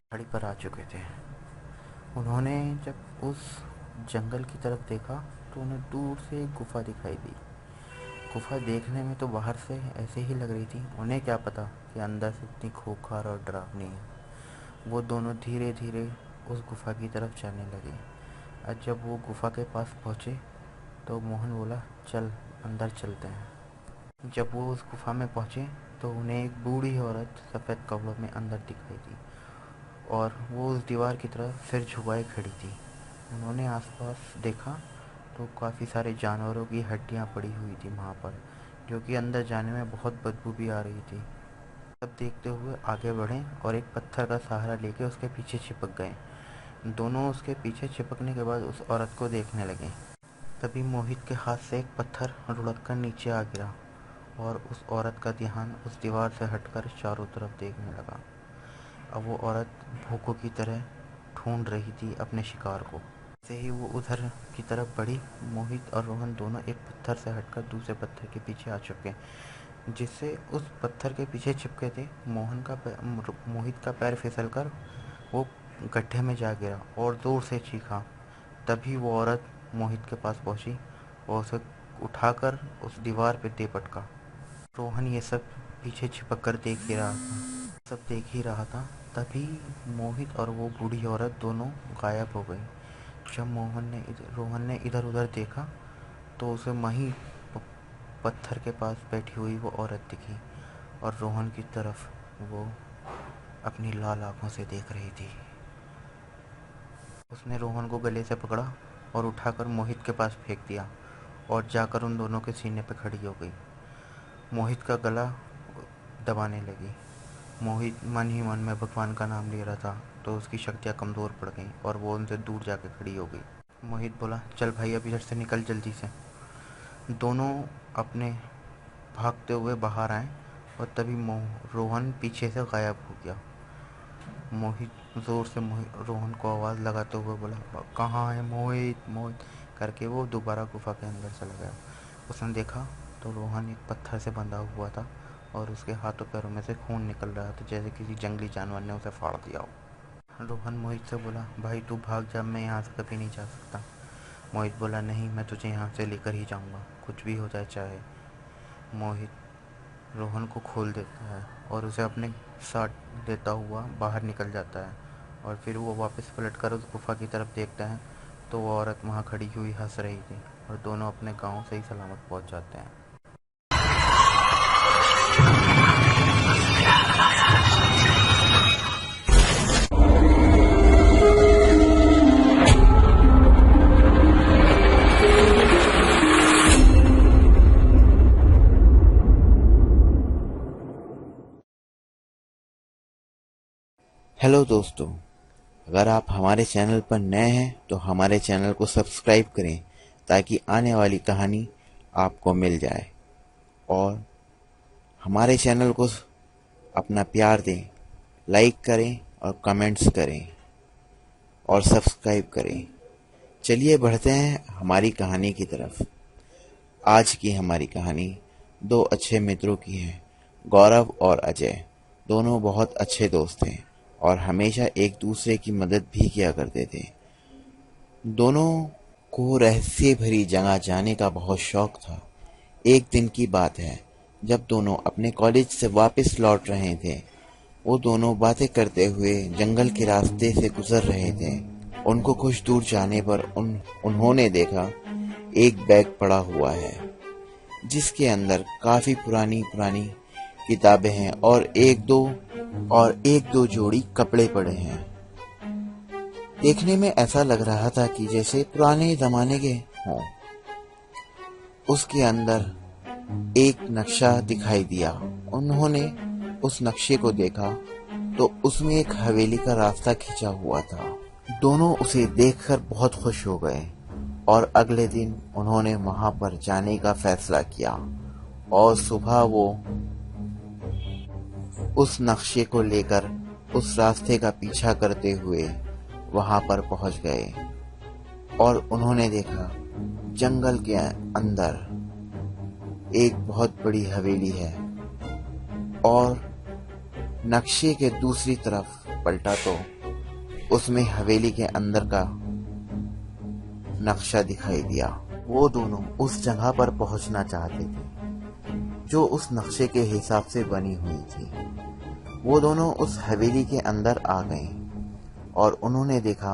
S1: पहाड़ी पर आ चुके थे। उन्होंने जब उस जंगल की तरफ देखा तो उन्हें दूर से एक गुफा दिखाई दी। गुफा देखने में तो बाहर से ऐसे ही लग रही थी, उन्हें क्या पता कि अंदर से इतनी खूंखार और डरावनी है। वो दोनों धीरे धीरे उस गुफा की तरफ जाने लगे। और जब वो गुफा के पास पहुँचे तो मोहन बोला, चल अंदर चलते हैं। जब वो उस गुफा में पहुँचे तो उन्हें एक बूढ़ी औरत सफ़ेद कपड़ों में अंदर दिखाई दी और वो उस दीवार की तरफ सिर झुकाए खड़ी थी। उन्होंने आसपास देखा तो काफ़ी सारे जानवरों की हड्डियां पड़ी हुई थी वहाँ पर, जो कि अंदर जाने में बहुत बदबू भी आ रही थी। सब देखते हुए आगे बढ़े और एक पत्थर का सहारा लेके उसके पीछे चिपक गए। दोनों उसके पीछे चिपकने के बाद उस औरत को देखने लगे। तभी मोहित के हाथ से एक पत्थर लुढ़क कर नीचे आ गिरा और उस औरत का ध्यान उस दीवार से हटकर चारों तरफ देखने लगा। अब वो औरत भूखों की तरह ढूंढ रही थी अपने शिकार को। जैसे ही वो उधर की तरफ बढ़ी, मोहित और रोहन दोनों एक पत्थर से हटकर दूसरे पत्थर के पीछे आ चुके, जिससे उस पत्थर के पीछे चिपके थे। मोहित का पैर फिसलकर वो गड्ढे में जा गिरा और जोर से चीखा। तभी वो औरत मोहित के पास पहुंची और उसे उठाकर उस दीवार पे दे पटका। रोहन ये सब पीछे छिपक कर देख ही रहा था। तभी मोहित और वो बूढ़ी औरत दोनों गायब हो गई। जब रोहन ने इधर उधर देखा तो उसे वहीं पत्थर के पास बैठी हुई वो औरत दिखी और रोहन की तरफ वो अपनी लाल आंखों से देख रही थी। उसने रोहन को गले से पकड़ा और उठाकर मोहित के पास फेंक दिया और जाकर उन दोनों के सीने पर खड़ी हो गई। मोहित का गला दबाने लगी। मोहित मन ही मन में भगवान का नाम ले रहा था तो उसकी शक्तियाँ कमज़ोर पड़ गईं और वो उनसे दूर जाकर खड़ी हो गई। मोहित बोला, चल भाई, अब इधर से निकल जल्दी से। दोनों अपने भागते हुए बाहर आए और तभी रोहन पीछे से गायब हो गया। मोहित ज़ोर से रोहन को आवाज़ लगाते हुए बोला, कहाँ है मोहित, मोहित करके वो दोबारा गुफा के अंदर चला गया। उसने देखा तो रोहन एक पत्थर से बंधा हुआ था और उसके हाथों पैरों में से खून निकल रहा था, जैसे किसी जंगली जानवर ने उसे फाड़ दिया हो। रोहन मोहित से बोला, भाई तू भाग जा, मैं यहाँ से कभी नहीं जा सकता। मोहित बोला, नहीं, मैं तुझे यहाँ से लेकर ही जाऊँगा, कुछ भी हो जाए चाहे। मोहित रोहन को खोल देता है और उसे अपने साथ लेता हुआ बाहर निकल जाता है और फिर वो वापस पलटकर उस गुफा की तरफ देखता है तो वो औरत वहाँ खड़ी हुई हंस रही थी और दोनों अपने गांव सही सलामत पहुँच जाते हैं। हेलो दोस्तों, अगर आप हमारे चैनल पर नए हैं तो हमारे चैनल को सब्सक्राइब करें ताकि आने वाली कहानी आपको मिल जाए, और हमारे चैनल को अपना प्यार दें, लाइक करें और कमेंट्स करें और सब्सक्राइब करें। चलिए बढ़ते हैं हमारी कहानी की तरफ। आज की हमारी कहानी दो अच्छे मित्रों की है। गौरव और अजय दोनों बहुत अच्छे दोस्त हैं और हमेशा एक दूसरे की मदद भी किया करते थे। दोनों को रहस्य भरी जगह जाने का बहुत शौक था। एक दिन की बात है, जब दोनों अपने कॉलेज से वापस लौट रहे थे। वो दोनों बातें करते हुए जंगल के रास्ते से गुजर रहे थे। उनको कुछ दूर जाने पर उन्होंने देखा एक बैग पड़ा हुआ है, जिसके अंदर काफी पुरानी पुरानी किताबें हैं और एक दो जोड़ी कपड़े पड़े हैं। देखने में ऐसा लग रहा था कि जैसे पुराने जमाने के हों। उसके अंदर एक नक्शा दिखाई दिया। उन्होंने उस नक्शे को देखा तो उसमें एक हवेली का रास्ता खिंचा हुआ था। दोनों उसे देखकर बहुत खुश हो गए और अगले दिन उन्होंने वहां पर जाने का फैसला किया और सुबह वो उस नक्शे को लेकर उस रास्ते का पीछा करते हुए वहां पर पहुंच गए और उन्होंने देखा जंगल के अंदर एक बहुत बड़ी हवेली है और नक्शे के दूसरी तरफ पलटा तो उसमें हवेली के अंदर का नक्शा दिखाई दिया। वो दोनों उस जगह पर पहुंचना चाहते थे जो उस नक्शे के हिसाब से बनी हुई थी। वो दोनों उस हवेली के अंदर आ गए और उन्होंने देखा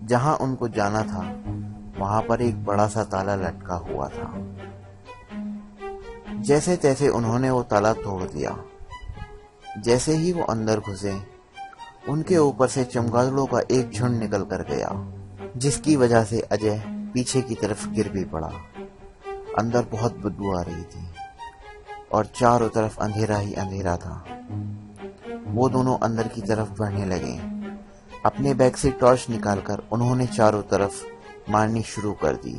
S1: जहां उनको जाना था वहां पर एक बड़ा सा ताला लटका हुआ था। जैसे तैसे उन्होंने वो ताला तोड़ दिया। जैसे ही वो अंदर घुसे, उनके ऊपर से चमगादड़ों का एक झुंड निकल कर गया, जिसकी वजह से अजय पीछे की तरफ गिर भी पड़ा। अंदर बहुत बदबू आ रही थी और चारों तरफ अंधेरा ही अंधेरा था। वो दोनों अंदर की तरफ बढ़ने लगे। अपने बैग से टॉर्च निकालकर उन्होंने चारों तरफ मारनी शुरू कर दी।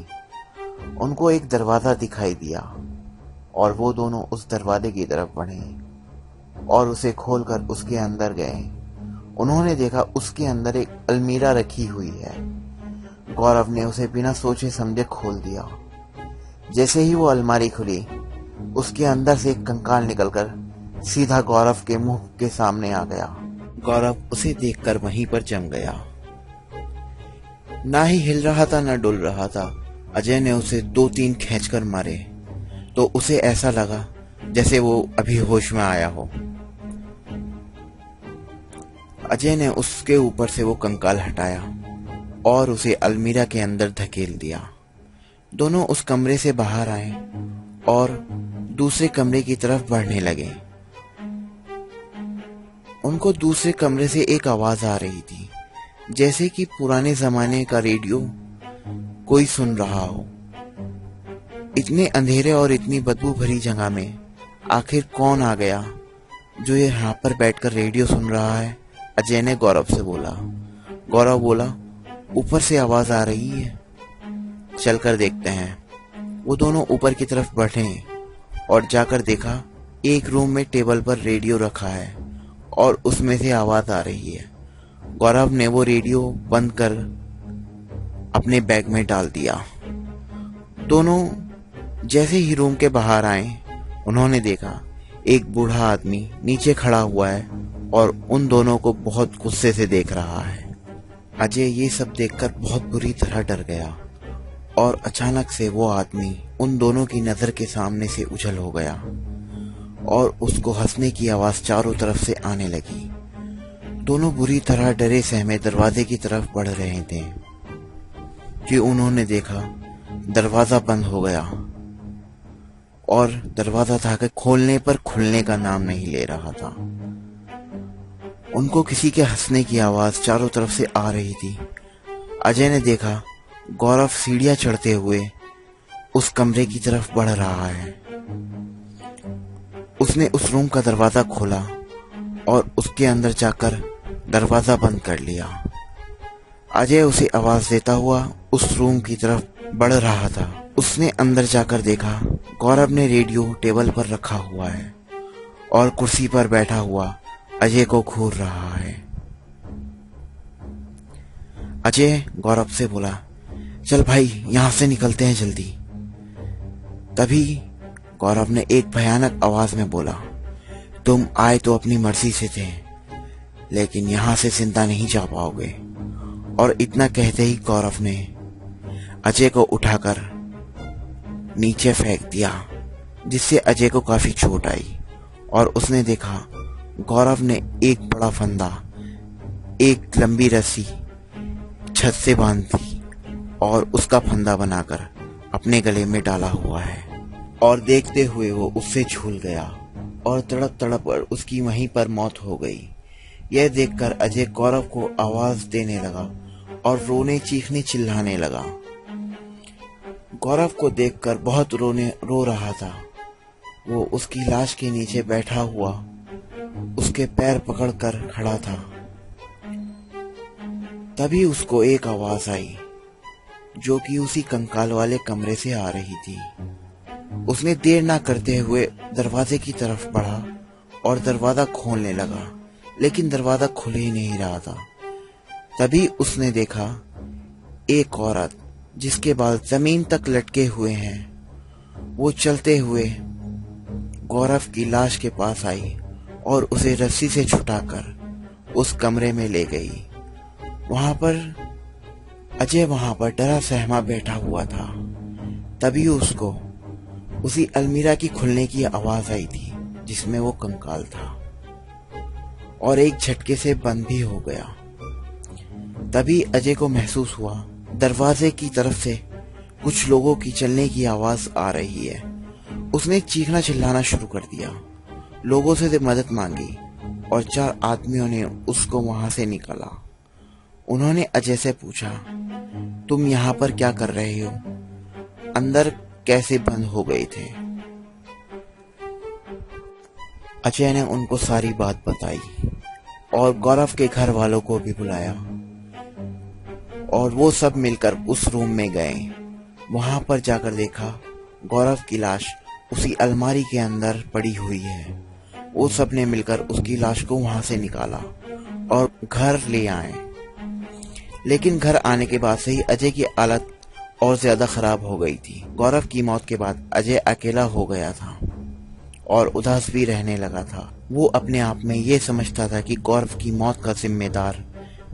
S1: उनको एक दरवाजा दिखाई दिया और वो दोनों उस दरवाजे की तरफ बढ़े और उसे खोलकर उसके अंदर गए। उन्होंने देखा उसके अंदर एक अलमीरा रखी हुई है। गौरव ने उसे बिना सोचे समझे खोल दिया। जैसे ही वो अलमारी खुली, उसके अंदर से एक कंकाल निकलकर सीधा गौरव के मुंह के सामने आ गया। गौरव उसे देखकर वहीं पर जम गया। ना ही हिल रहा था ना डुल रहा था। अजय ने उसे 2-3 खींचकर मारे तो उसे ऐसा लगा जैसे वो अभी होश में आया हो। अजय ने उसके ऊपर से वो कंकाल हटाया और उसे अलमीरा के अंदर धकेल दिया। दोनों उस कमरे से बाहर आए और दूसरे कमरे की तरफ बढ़ने लगे। उनको दूसरे कमरे से एक आवाज आ रही थी, जैसे कि पुराने जमाने का रेडियो कोई सुन रहा हो। इतने अंधेरे और इतनी बदबू भरी जगह में आखिर कौन आ गया जो ये यहाँ पर बैठकर रेडियो सुन रहा है? अजय ने गौरव से बोला। गौरव बोला, ऊपर से आवाज आ रही है, चलकर देखते हैं। वो दोनों ऊपर की तरफ बढ़े और जाकर देखा एक रूम में टेबल पर रेडियो रखा है और उसमें से आवाज आ रही है। गौरव ने वो रेडियो बंद कर अपने बैग में डाल दिया। दोनों जैसे ही रूम के बाहर आए, उन्होंने देखा एक बूढ़ा आदमी नीचे खड़ा हुआ है और उन दोनों को बहुत गुस्से से देख रहा है। अजय ये सब देखकर बहुत बुरी तरह डर गया और अचानक से वो आदमी उन दोनों की नजर के सामने से उछल हो गया और उसको हंसने की आवाज चारों तरफ से आने लगी। दोनों बुरी तरह डरे सहमे दरवाजे की तरफ बढ़ रहे थे कि उन्होंने देखा दरवाजा बंद हो गया और दरवाजा ताकि खोलने पर खुलने का नाम नहीं ले रहा था। उनको किसी के हंसने की आवाज चारों तरफ से आ रही थी। अजय ने देखा गौरव सीढ़ियां चढ़ते हुए उस कमरे की तरफ बढ़ रहा है। उसने उस रूम का दरवाजा खोला और उसके अंदर जाकर दरवाजा बंद कर लिया। अजय उसे आवाज देता हुआ उस रूम की तरफ बढ़ रहा था। उसने अंदर जाकर देखा गौरव ने रेडियो टेबल पर रखा हुआ है और कुर्सी पर बैठा हुआ अजय को घूर रहा है। अजय गौरव से बोला, चल भाई यहां से निकलते हैं जल्दी। तभी गौरव ने एक भयानक आवाज में बोला, तुम आए तो अपनी मर्जी से थे, लेकिन यहां से जिंदा नहीं जा पाओगे। और इतना कहते ही गौरव ने अजय को उठाकर नीचे फेंक दिया, जिससे अजय को काफी चोट आई। और उसने देखा गौरव ने एक बड़ा फंदा, एक लंबी रस्सी छत से बांध दी और उसका फंदा बनाकर अपने गले में डाला हुआ है। और देखते हुए वो उससे झूल गया और तड़प तड़प कर उसकी वहीं पर मौत हो गई। यह देखकर अजय गौरव को आवाज देने लगा और रोने चीखने चिल्लाने लगा। गौरव को देखकर बहुत रो रहा था। वो उसकी लाश के नीचे बैठा हुआ उसके पैर पकड़कर खड़ा था। तभी उसको एक आवाज आई जो कि उसी कंकाल वाले कमरे से आ रही थी। उसने देर ना करते हुए दरवाजे की तरफ बढ़ा और दरवाजा खोलने लगा, लेकिन दरवाजा खुल ही नहीं रहा था। तभी उसने देखा एक औरत जिसके बाल जमीन तक लटके हुए हैं। वो चलते हुए गौरव की लाश के पास आई और उसे रस्सी से छुटाकर उस कमरे में ले गई। अजय वहां पर डरा सहमा बैठा हुआ था। तभी उसको उसी अलमीरा की खुलने की आवाज आई थी जिसमें वो कंकाल था और एक झटके से बंद भी हो गया। तभी अजय को महसूस हुआ दरवाजे की तरफ से कुछ लोगों की चलने की आवाज आ रही है। उसने चीखना चिल्लाना शुरू कर दिया, लोगों से मदद मांगी और 4 आदमियों ने उसको वहां से निकाला। उन्होंने अजय से पूछा, तुम यहाँ पर क्या कर रहे हो? अंदर कैसे बंद हो गए थे? अजय ने उनको सारी बात बताई और गौरव के घर वालों को भी बुलाया और वो सब मिलकर उस रूम में गए। वहां पर जाकर देखा गौरव की लाश उसी अलमारी के अंदर पड़ी हुई है। वो सब ने मिलकर उसकी लाश को वहां से निकाला और घर ले आए। लेकिन घर आने के बाद से ही अजय की हालत और ज्यादा खराब हो गई थी। गौरव की मौत के बाद अजय अकेला हो गया था और उदास भी रहने लगा था। वो अपने आप में ये समझता था कि गौरव की मौत का जिम्मेदार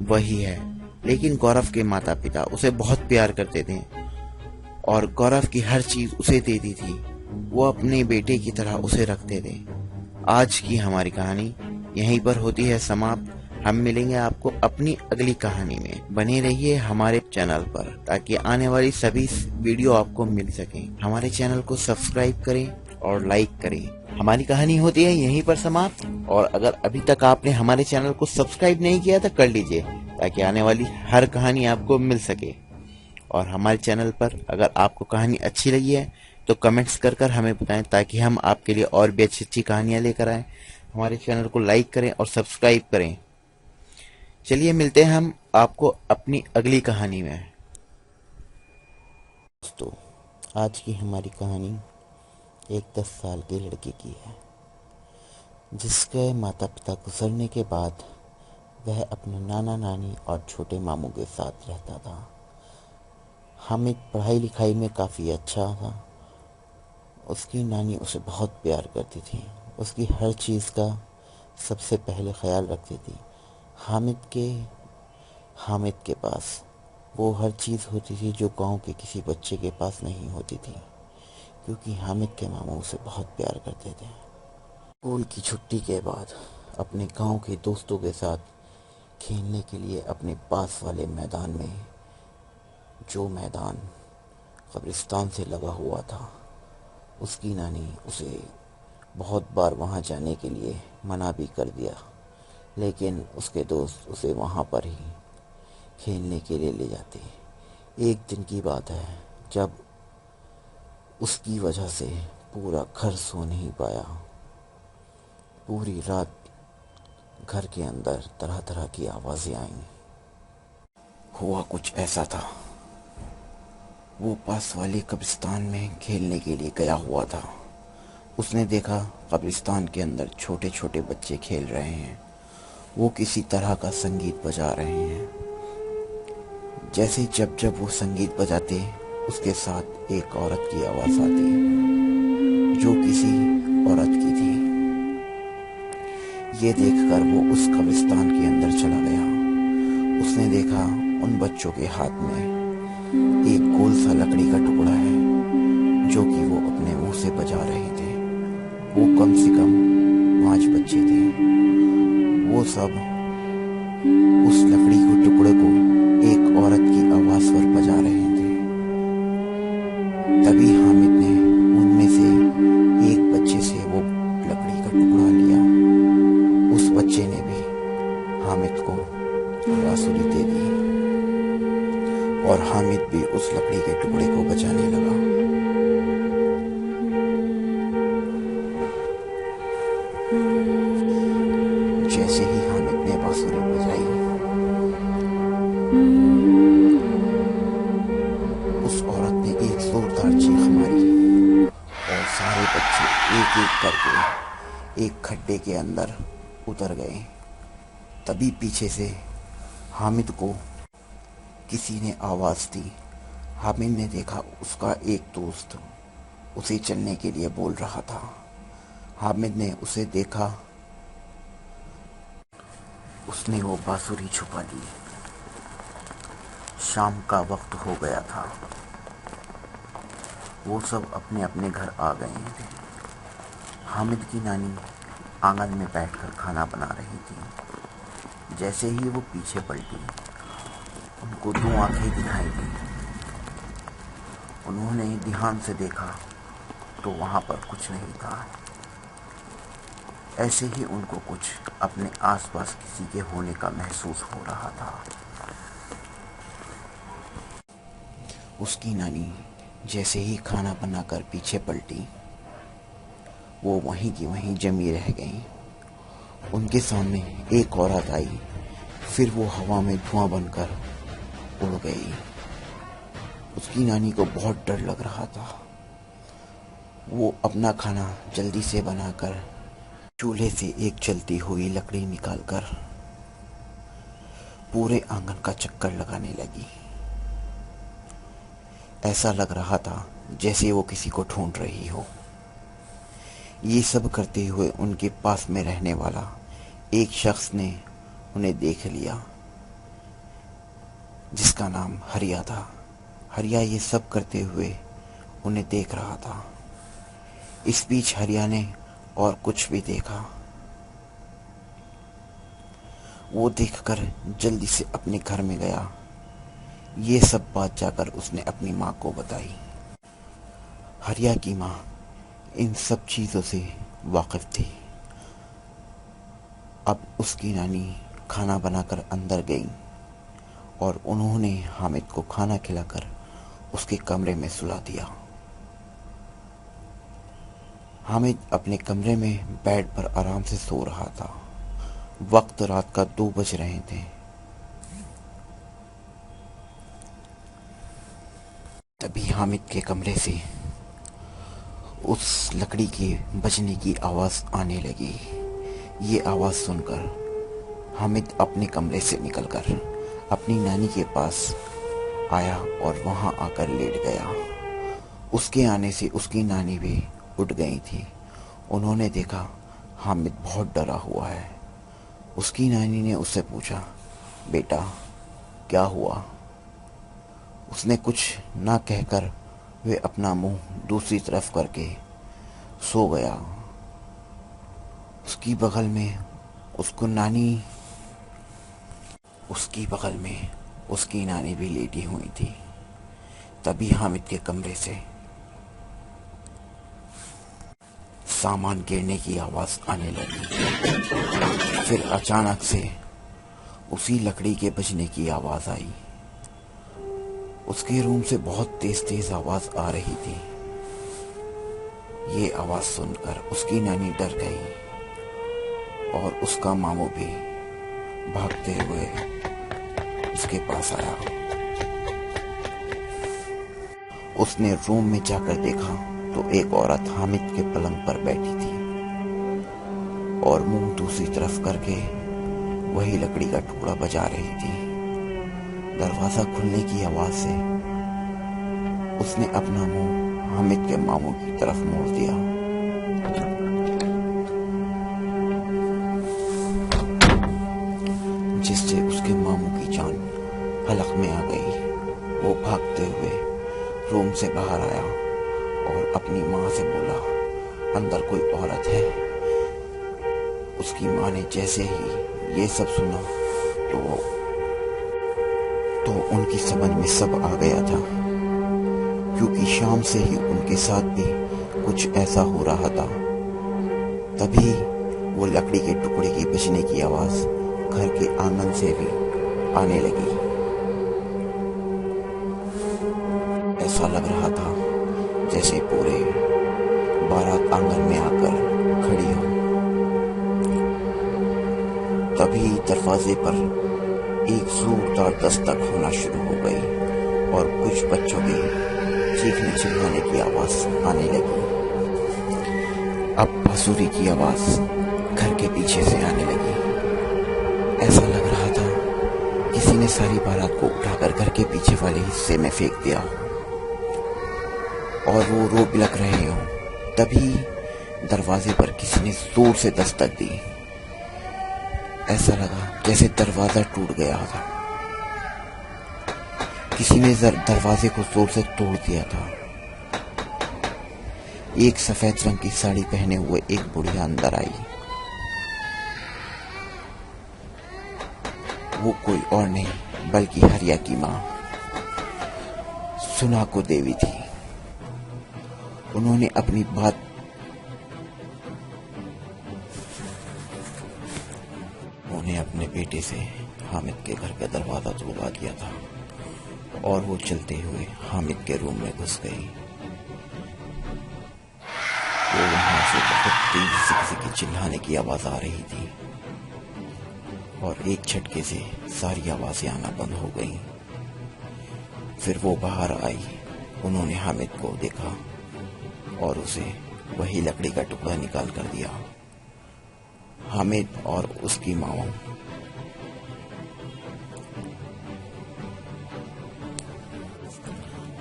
S1: वही है, लेकिन गौरव के माता पिता उसे बहुत प्यार करते थे और गौरव की हर चीज उसे देती थी। वो अपने बेटे की तरह उसे रखते थे। आज की हमारी कहानी यहीं पर होती है समाप्त। हम मिलेंगे आपको अपनी अगली कहानी में। बने रहिए हमारे चैनल पर ताकि आने वाली सभी वीडियो आपको मिल सके। हमारे चैनल को सब्सक्राइब करें और लाइक करें। हमारी कहानी होती है यहीं पर समाप्त। और अगर अभी तक आपने हमारे चैनल को सब्सक्राइब नहीं किया तो कर लीजिए ताकि आने वाली हर कहानी आपको मिल सके। और हमारे चैनल पर अगर आपको कहानी अच्छी लगी है तो कमेंट्स कर हमें बताएं ताकि हम आपके लिए और भी अच्छी अच्छी कहानियां लेकर आएं। हमारे चैनल को लाइक करें और सब्सक्राइब करें। चलिए मिलते हैं हम आपको अपनी अगली कहानी में। दोस्तों, आज की हमारी कहानी एक 10 साल की लड़की की है जिसके माता पिता गुजरने के बाद वह अपने नाना नानी और छोटे मामू के साथ रहता था। हामिद पढ़ाई लिखाई में काफ़ी अच्छा था। उसकी नानी उसे बहुत प्यार करती थी। उसकी हर चीज़ का सबसे पहले ख्याल रखती थी। हामिद के पास वो हर चीज़ होती थी जो गांव के किसी बच्चे के पास नहीं होती थी, क्योंकि हामिद के मामा उसे बहुत प्यार करते थे। स्कूल की छुट्टी के बाद अपने गांव के दोस्तों के साथ खेलने के लिए अपने पास वाले मैदान में, जो मैदान कब्रिस्तान से लगा हुआ था, उसकी नानी उसे बहुत बार वहां जाने के लिए मना भी कर दिया, लेकिन उसके दोस्त उसे वहां पर ही खेलने के लिए ले जाते। एक दिन की बात है जब उसकी वजह से पूरा घर सो नहीं पाया। पूरी रात घर के अंदर तरह तरह की आवाजें आईं। हुआ कुछ ऐसा था, वो पास वाले कब्रिस्तान में खेलने के लिए गया हुआ था। उसने देखा कब्रिस्तान के अंदर छोटे छोटे बच्चे खेल रहे हैं। वो किसी तरह का संगीत बजा रहे हैं। जैसे जब जब वो संगीत बजाते, उसके साथ एक औरत की आवाज आती जो किसी औरत की थी। ये देखकर वो उस कब्रिस्तान के अंदर चला गया। उसने देखा उन बच्चों के हाथ में एक गोल सा लकड़ी का टुकड़ा है जो कि वो अपने मुंह से बजा रहे थे। वो कम से कम 5 बच्चे थे। वो सब उस लकड़ी के टुकड़े को एक औरत की आवाज पर बजा रहे थे। तभी हामिद ने उनमें से एक बच्चे से वो लकड़ी का टुकड़ा लिया। उस बच्चे ने भी हामिद को बांसुरी दे दी और हामिद भी उस लकड़ी के टुकड़े को बजाने लगा। जैसे ही हामिद ने बांसुरी बजाई, उस औरत ने एक जोरदार चीख मारी और सारे बच्चे एक एक करके एक खड्डे के अंदर उतर गए। तभी पीछे से हामिद को किसी ने आवाज दी। हामिद ने देखा उसका एक दोस्त उसे चलने के लिए बोल रहा था। हामिद ने उसे देखा, उसने वो बांसुरी छुपा ली। शाम का वक्त हो गया था। वो सब अपने अपने घर आ गए थे। हामिद की नानी आंगन में बैठकर खाना बना रही थी। जैसे ही वो पीछे पलटी, उनको 2 आंखें दिखाई दी। उन्होंने ध्यान से देखा तो वहां पर कुछ नहीं था। ऐसे ही उनको कुछ अपने आसपास किसी के होने का महसूस हो रहा था। उसकी नानी जैसे ही खाना बनाकर पीछे पलटी, वो वहीं की वहीं जमी रह गई। उनके सामने एक औरत आई, फिर वो हवा में धुआं बनकर उड़ गई। उसकी नानी को बहुत डर लग रहा था। वो अपना खाना जल्दी से बनाकर चूल्हे से एक जलती हुई लकड़ी निकालकर पूरे आंगन का चक्कर लगाने लगी। ऐसा लग रहा था जैसे वो किसी को ढूंढ रही हो। ये सब करते हुए उनके पास में रहने वाला एक शख्स ने उन्हें देख लिया, जिसका नाम हरिया था। हरिया ये सब करते हुए उन्हें देख रहा था। इस बीच हरिया ने और कुछ भी देखा। वो देखकर जल्दी से अपने घर में गया। ये सब बात जाकर उसने अपनी माँ को बताई। हरिया की माँ इन सब चीज़ों से वाकिफ थी। अब उसकी नानी खाना बनाकर अंदर गई और उन्होंने हामिद को खाना खिलाकर उसके कमरे में सुला दिया। हामिद अपने कमरे में बेड पर आराम से सो रहा था। वक्त रात का 2 बज रहे थे। तभी हामिद के कमरे से उस लकड़ी के बजने की आवाज़ आने लगी। ये आवाज़ सुनकर हामिद अपने कमरे से निकलकर अपनी नानी के पास आया और वहाँ आकर लेट गया। उसके आने से उसकी नानी भी उठ गई थी। उन्होंने देखा हामिद बहुत डरा हुआ है। उसकी नानी ने उससे पूछा, बेटा क्या हुआ? उसने कुछ ना कहकर वे अपना मुंह दूसरी तरफ करके सो गया। उसकी बगल में उसकी नानी भी लेटी हुई थी। तभी हामिद के कमरे से सामान गिरने की आवाज आने लगी। फिर अचानक से उसी लकड़ी के बजने की आवाज आई। उसके रूम से बहुत तेज तेज आवाज आ रही थी। ये आवाज सुनकर उसकी नानी डर गई और उसका मामू भी भागते हुए उसके पास आया। उसने रूम में जाकर देखा तो एक औरत हामिद के पलंग पर बैठी थी और मुंह दूसरी तरफ करके वही लकड़ी का टुकड़ा बजा रही थी। दरवाजा खुलने की आवाज से उसने अपना मुंह हामिद के मामू की तरफ मोड़ दिया। जिससे उसके मामू की जान हलक में आ गई। वो भागते हुए रूम से बाहर आया और अपनी माँ से बोला, अंदर कोई औरत है। उसकी माँ ने जैसे ही ये सब सुना तो उनकी समझ में सब आ गया था, क्योंकि शाम से ही उनके साथ भी कुछ ऐसा हो रहा था। तभी वो लकड़ी के टुकड़े की बजने की आवाज घर के आंगन से भी आने लगी। ऐसा लग रहा था जैसे पूरे बारात आंगन में आकर खड़ी हो। तभी दरवाजे पर एक जोरदार दस्तक होना शुरू हो गई और कुछ बच्चों की चीखने चिल्लाने की आवाज आने लगी। अब बांसुरी की आवाज घर के पीछे से आने लगी। ऐसा लग रहा था किसी ने सारी बारात को उठाकर घर के पीछे वाले हिस्से में फेंक दिया और वो रो बिलख रहे हो। तभी दरवाजे पर किसी ने जोर से दस्तक दी। ऐसा लगा जैसे दरवाजा टूट गया था। किसी ने दरवाजे को जोर से तोड़ दिया था। एक सफेद रंग की साड़ी पहने हुए एक बुढ़िया अंदर आई। वो कोई और नहीं बल्कि हरिया की माँ सुनाको देवी थी। उन्होंने अपने बेटे से हामिद के घर का दरवाजा तोड़वा दिया था और वो चलते हुए हामिद के रूम में घुस गई। वो वहां से बहुत तेजी से किसी की चिल्लाने की आवाज आ रही थी और एक झटके से सारी आवाजें आना बंद हो गई। फिर वो बाहर आई। उन्होंने हामिद को देखा और उसे वही लकड़ी का टुकड़ा निकाल कर दिया। हामिद और उसकी माँ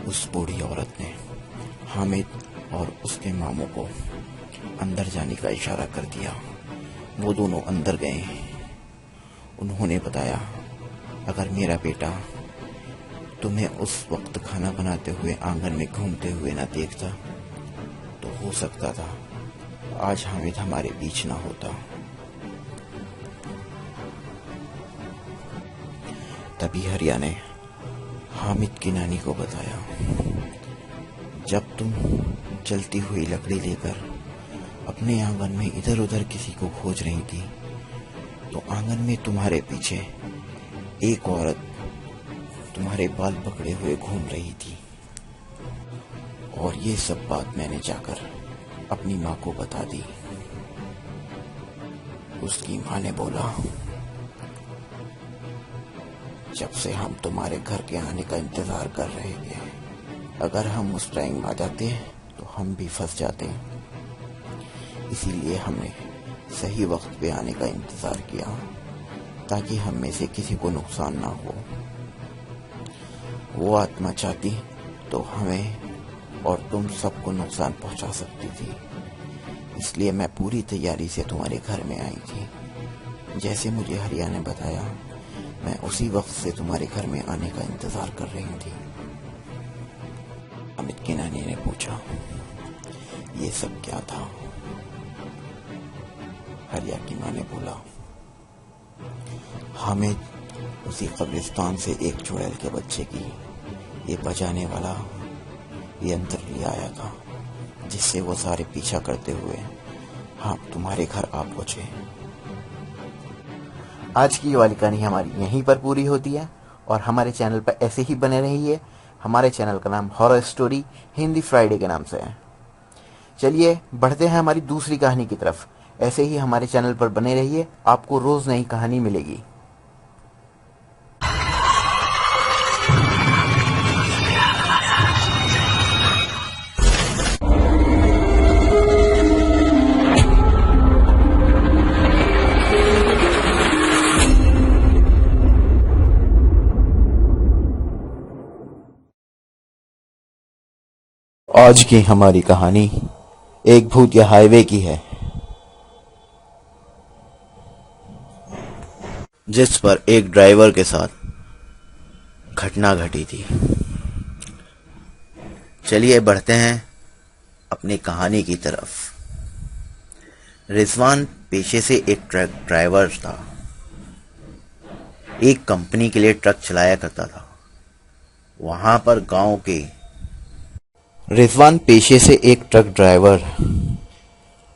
S1: उस बूढ़ी औरत ने हामिद और उसके मामू को अंदर जाने का इशारा कर दिया। वो दोनों अंदर गए। उन्होंने बताया, अगर मेरा बेटा तुम्हें उस वक्त खाना बनाते हुए आंगन में घूमते हुए न देखता तो हो सकता था आज हामिद हमारे बीच ना होता। तभी हरिया ने हामिद की नानी को बताया, जब तुम जलती हुई लकड़ी लेकर अपने आंगन में इधर उधर किसी को खोज रही थी तो आंगन में तुम्हारे पीछे एक औरत तुम्हारे बाल पकड़े हुए घूम रही थी। और ये सब बात मैंने जाकर अपनी माँ को बता दी। उसकी माँ ने बोला, जब से हम तुम्हारे घर के आने का इंतजार कर रहे थे, अगर हम उस टाइम आ जाते तो हम भी फंस जाते। इसीलिए हमने सही वक्त पे आने का इंतजार किया ताकि हम में से किसी को नुकसान ना हो। वो आत्मा चाहती तो हमें और तुम सबको नुकसान पहुंचा सकती थी। इसलिए मैं पूरी तैयारी से तुम्हारे घर में आई थी। जैसे मुझे हरिया ने बताया, मैं उसी वक्त से तुम्हारे घर में आने का इंतजार कर रही थी। हामिद की नानी ने पूछा, ये सब क्या था? हरिया की माँ ने बोला, हामिद उसी कब्रिस्तान से एक चुड़ैल के बच्चे की ये बजाने वाला यंत्र ले आया था, जिससे वो सारे पीछा करते हुए तुम्हारे घर आ पहुंचे।
S2: आज की ये वाली कहानी हमारी यहीं पर पूरी होती है और हमारे चैनल पर ऐसे ही बने रहिए। हमारे चैनल का नाम हॉरर स्टोरी हिंदी फ्राइडे के नाम से है। चलिए बढ़ते हैं हमारी दूसरी कहानी की तरफ। ऐसे ही हमारे चैनल पर बने रहिए, आपको रोज नई कहानी मिलेगी।
S1: आज की हमारी कहानी एक भूतिया हाईवे की है, जिस पर एक ड्राइवर के साथ घटना घटी थी। चलिए बढ़ते हैं अपनी कहानी की तरफ। रिजवान पेशे से एक ट्रक ड्राइवर था। एक कंपनी के लिए ट्रक चलाया करता था। वहां पर गांव के रिजवान पेशे से एक ट्रक ड्राइवर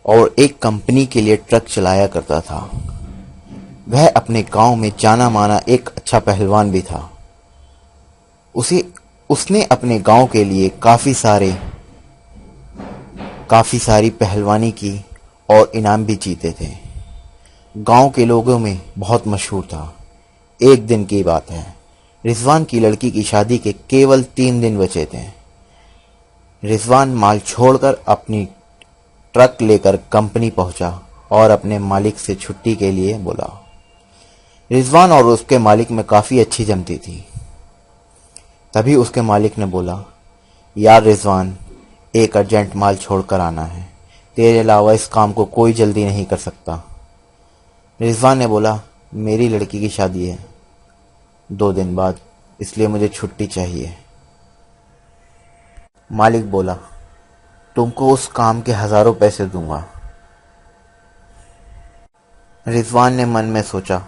S1: और एक कंपनी के लिए ट्रक चलाया करता था। वह अपने गांव में जाना माना एक अच्छा पहलवान भी था। उसने अपने गांव के लिए काफी सारी पहलवानी की और इनाम भी जीते थे। गांव के लोगों में बहुत मशहूर था। एक दिन की बात है, रिजवान की लड़की की शादी के केवल 3 दिन बचे थे। रिजवान माल छोड़कर अपनी ट्रक लेकर कंपनी पहुंचा और अपने मालिक से छुट्टी के लिए बोला। रिजवान और उसके मालिक में काफी अच्छी जमती थी। तभी उसके मालिक ने बोला, यार रिजवान, एक अर्जेंट माल छोड़कर आना है, तेरे अलावा इस काम को कोई जल्दी नहीं कर सकता। रिजवान ने बोला, मेरी लड़की की शादी है 2 दिन बाद, इसलिए मुझे छुट्टी चाहिए। मालिक बोला, तुमको उस काम के हजारों पैसे दूंगा। रिजवान ने मन में सोचा,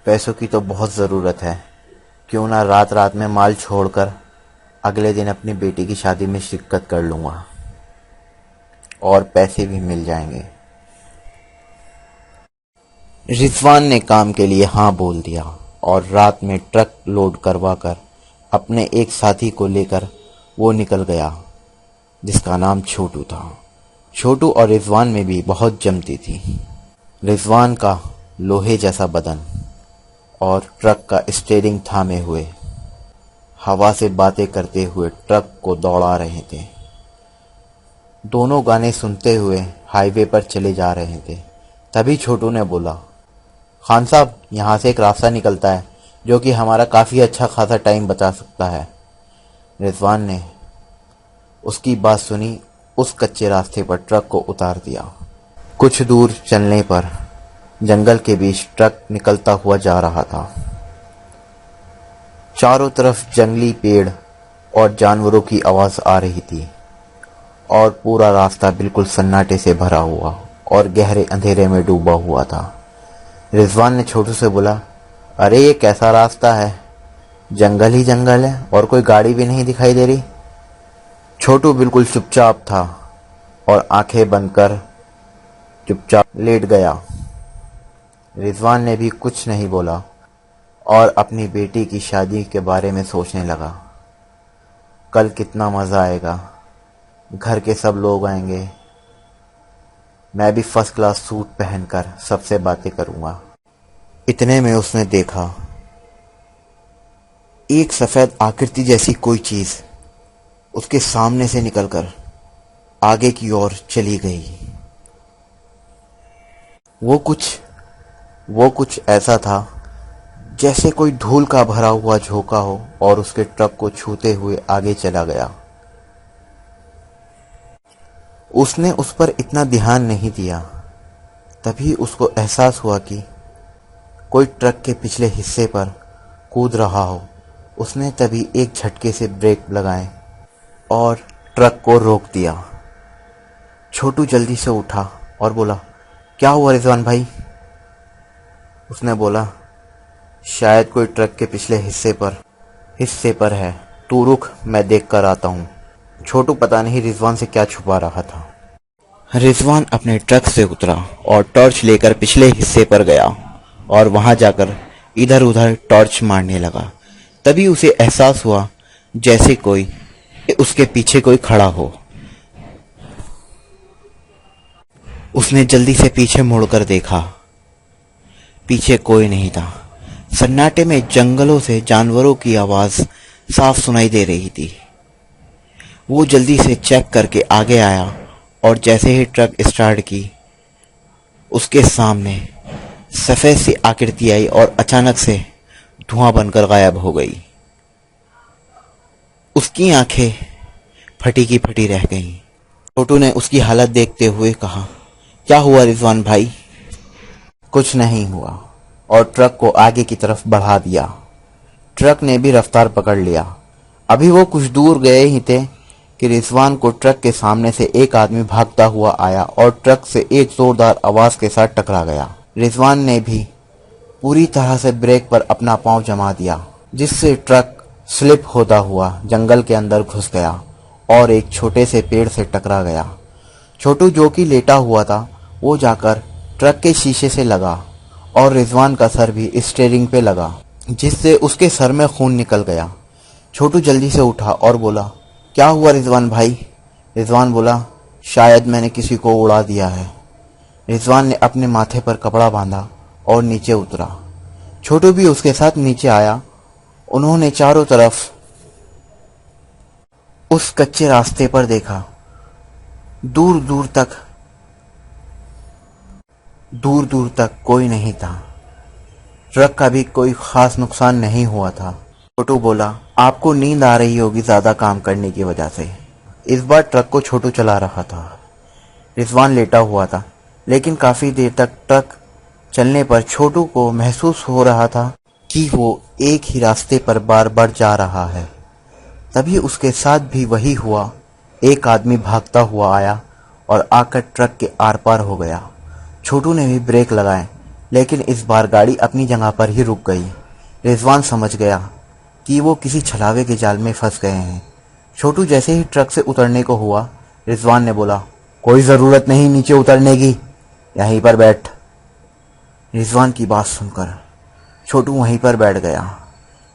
S1: पैसों की तो बहुत ज़रूरत है, क्यों ना रात रात में माल छोड़कर अगले दिन अपनी बेटी की शादी में शिरकत कर लूंगा और पैसे भी मिल जाएंगे। रिजवान ने काम के लिए हाँ बोल दिया और रात में ट्रक लोड करवाकर अपने एक साथी को लेकर वो निकल गया, जिसका नाम छोटू था। छोटू और रिजवान में भी बहुत जमती थी। रिजवान का लोहे जैसा बदन और ट्रक का स्टीयरिंग थामे हुए हवा से बातें करते हुए ट्रक को दौड़ा रहे थे। दोनों गाने सुनते हुए हाईवे पर चले जा रहे थे। तभी छोटू ने बोला, खान साहब, यहाँ से एक रास्ता निकलता है जो कि हमारा काफ़ी अच्छा खासा टाइम बचा सकता है। रिजवान ने उसकी बात सुनी, उस कच्चे रास्ते पर ट्रक को उतार दिया। कुछ दूर चलने पर जंगल के बीच ट्रक निकलता हुआ जा रहा था। चारों तरफ जंगली पेड़ और जानवरों की आवाज आ रही थी और पूरा रास्ता बिल्कुल सन्नाटे से भरा हुआ और गहरे अंधेरे में डूबा हुआ था। रिजवान ने छोटू से बोला, अरे ये कैसा रास्ता है, जंगल ही जंगल है और कोई गाड़ी भी नहीं दिखाई दे रही। छोटू बिल्कुल चुपचाप था और आंखें बंद कर चुपचाप लेट गया। रिजवान ने भी कुछ नहीं बोला और अपनी बेटी की शादी के बारे में सोचने लगा। कल कितना मज़ा आएगा, घर के सब लोग आएंगे, मैं भी फर्स्ट क्लास सूट पहनकर सबसे बातें करूंगा। इतने में उसने देखा, एक सफेद आकृति जैसी कोई चीज उसके सामने से निकलकर आगे की ओर चली गई। वो कुछ ऐसा था जैसे कोई धूल का भरा हुआ झोंका हो और उसके ट्रक को छूते हुए आगे चला गया। उसने उस पर इतना ध्यान नहीं दिया। तभी उसको एहसास हुआ कि कोई ट्रक के पिछले हिस्से पर कूद रहा हो। उसने तभी एक झटके से ब्रेक लगाए और ट्रक को रोक दिया। छोटू जल्दी से उठा और बोला, क्या हुआ रिजवान भाई? उसने बोला, शायद कोई ट्रक के पिछले हिस्से पर है, तू रुक, मैं देख कर आता हूँ। छोटू पता नहीं रिजवान से क्या छुपा रहा था। रिजवान अपने ट्रक से उतरा और टॉर्च लेकर पिछले हिस्से पर गया और वहां जाकर इधर उधर टॉर्च मारने लगा। तभी उसे एहसास हुआ जैसे कोई उसके पीछे कोई खड़ा हो। उसने जल्दी से पीछे मुड़कर देखा। पीछे कोई नहीं था। सन्नाटे में जंगलों से जानवरों की आवाज साफ सुनाई दे रही थी। वो जल्दी से चेक करके आगे आया और जैसे ही ट्रक स्टार्ट की, उसके सामने सफेद सी आकृति आई और अचानक से धुआं बनकर गायब हो गई। उसकी आंखें फटी की फटी रह गईं। छोटू ने उसकी हालत देखते हुए कहा, क्या हुआ रिजवान भाई?
S2: कुछ नहीं हुआ और ट्रक को आगे की तरफ बढ़ा दिया। ट्रक ने भी रफ्तार पकड़ लिया। अभी वो कुछ दूर गए ही थे कि रिजवान को ट्रक के सामने से एक आदमी भागता हुआ आया और ट्रक से एक जोरदार आवाज के साथ टकरा गया। रिजवान ने भी पूरी तरह से ब्रेक पर अपना पांव जमा दिया, जिससे ट्रक स्लिप होता हुआ जंगल के अंदर घुस गया और एक छोटे से पेड़ से टकरा गया। छोटू जो कि लेटा हुआ था, वो जाकर ट्रक के शीशे से लगा और रिजवान का सर भी स्टीयरिंग पे लगा, जिससे उसके सर में खून निकल गया। छोटू जल्दी से उठा और बोला, क्या हुआ रिजवान भाई? रिजवान बोला, शायद मैंने किसी को उड़ा दिया है। रिजवान ने अपने माथे पर कपड़ा बांधा और नीचे उतरा। छोटू भी उसके साथ नीचे आया। उन्होंने चारों तरफ उस कच्चे रास्ते पर देखा। दूर दूर तक कोई नहीं था। ट्रक का भी कोई खास नुकसान नहीं हुआ था। छोटू बोला, आपको नींद आ रही होगी ज्यादा काम करने की वजह से। इस बार ट्रक को छोटू चला रहा था। रिजवान लेटा हुआ था, लेकिन काफी देर तक ट्रक चलने पर छोटू को महसूस हो रहा था कि वो एक ही रास्ते पर बार बार जा रहा है। तभी उसके साथ भी वही हुआ। एक आदमी भागता हुआ आया और आकर ट्रक के आर पार हो गया। छोटू ने भी ब्रेक लगाए, लेकिन इस बार गाड़ी अपनी जगह पर ही रुक गई। रिजवान समझ गया कि वो किसी छलावे के जाल में फंस गए हैं। छोटू जैसे ही ट्रक से उतरने को हुआ, रिजवान ने बोला, कोई जरूरत नहीं नीचे उतरने की, यहीं पर बैठ। रिजवान की बात सुनकर छोटू वहीं पर बैठ गया।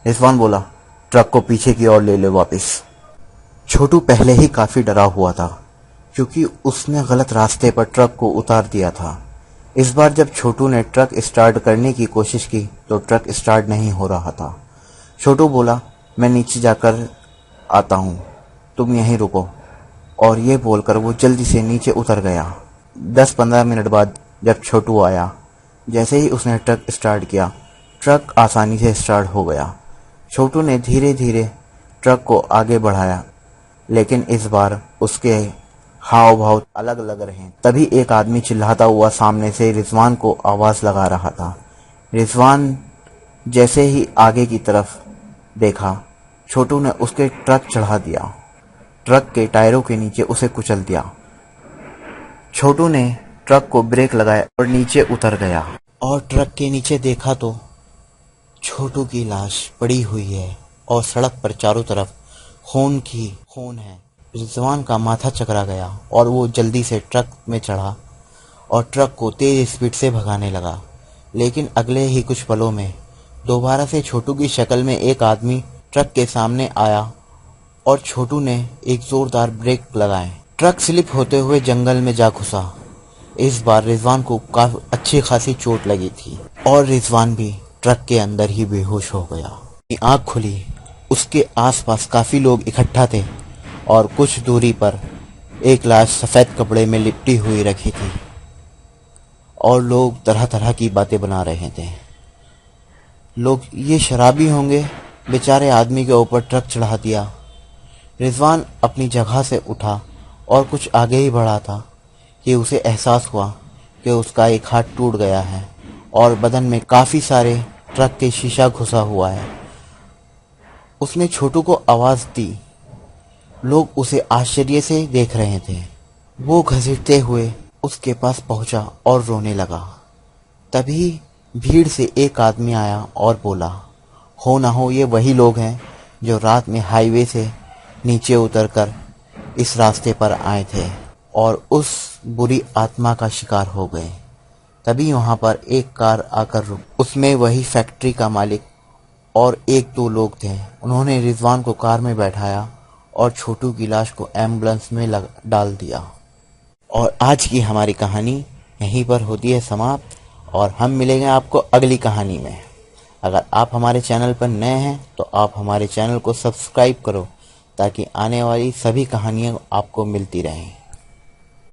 S2: रिजवान बोला, ट्रक को पीछे की ओर ले लो वापस। छोटू पहले ही काफी डरा हुआ था, क्योंकि उसने गलत रास्ते पर ट्रक को उतार दिया था। इस बार जब छोटू ने ट्रक स्टार्ट करने की कोशिश की तो ट्रक स्टार्ट नहीं हो रहा था। छोटू बोला, मैं नीचे जाकर आता हूं, तुम यहीं रुको। और ये बोलकर वो जल्दी से नीचे उतर गया। 10-15 मिनट बाद जब छोटू आया, जैसे ही उसने ट्रक स्टार्ट किया, ट्रक आसानी से स्टार्ट हो गया। छोटू ने धीरे धीरे ट्रक को आगे बढ़ाया, लेकिन इस बार उसके हाव भाव अलग लग रहे हैं। तभी एक आदमी चिल्लाता हुआ सामने से रिजवान को आवाज लगा रहा था। रिजवान जैसे ही आगे की तरफ देखा, छोटू ने उसके ट्रक चढ़ा दिया। ट्रक के टायरों के नीचे उसे कुचल दिया। छोटू ने ट्रक को ब्रेक लगाया और नीचे उतर गया और ट्रक के नीचे देखा तो छोटू की लाश पड़ी हुई है और सड़क पर चारों तरफ खून है। रिजवान का माथा चकरा गया और वो जल्दी से ट्रक में चढ़ा और ट्रक को तेज स्पीड से भगाने लगा। लेकिन अगले ही कुछ पलों में दोबारा से छोटू की शक्ल में एक आदमी ट्रक के सामने आया और छोटू ने एक जोरदार ब्रेक लगाए। ट्रक स्लिप होते हुए जंगल में जा घुसा। इस बार रिजवान को काफी अच्छी खासी चोट लगी थी और रिजवान भी ट्रक के अंदर ही बेहोश हो गया। आंख खुली, उसके आसपास काफी लोग इकट्ठा थे और कुछ दूरी पर एक लाश सफेद कपड़े में लिपटी हुई रखी थी और लोग तरह तरह की बातें बना रहे थे। लोग ये शराबी होंगे, बेचारे आदमी के ऊपर ट्रक चढ़ा दिया। रिजवान अपनी जगह से उठा और कुछ आगे ही बढ़ा था कि उसे एहसास हुआ कि उसका एक हाथ टूट गया है और बदन में काफी सारे ट्रक के शीशा घुसा हुआ है। उसने छोटू को आवाज दी। लोग उसे आश्चर्य से देख रहे थे। वो घसीटते हुए उसके पास पहुंचा और रोने लगा। तभी भीड़ से एक आदमी आया और बोला, हो ना हो ये वही लोग हैं जो रात में हाईवे से नीचे उतरकर इस रास्ते पर आए थे और उस बुरी आत्मा का शिकार हो गए। तभी वहां पर एक कार आकर रुक। उसमें वही फैक्ट्री का मालिक और 1-2 लोग थे। उन्होंने रिजवान को कार में बैठाया और छोटू की लाश को एम्बुलेंस में डाल दिया।
S1: और आज की हमारी कहानी यहीं पर होती है समाप्त, और हम मिलेंगे आपको अगली कहानी में। अगर आप हमारे चैनल पर नए हैं तो आप हमारे चैनल को सब्सक्राइब करो ताकि आने वाली सभी कहानियाँ आपको मिलती रहें।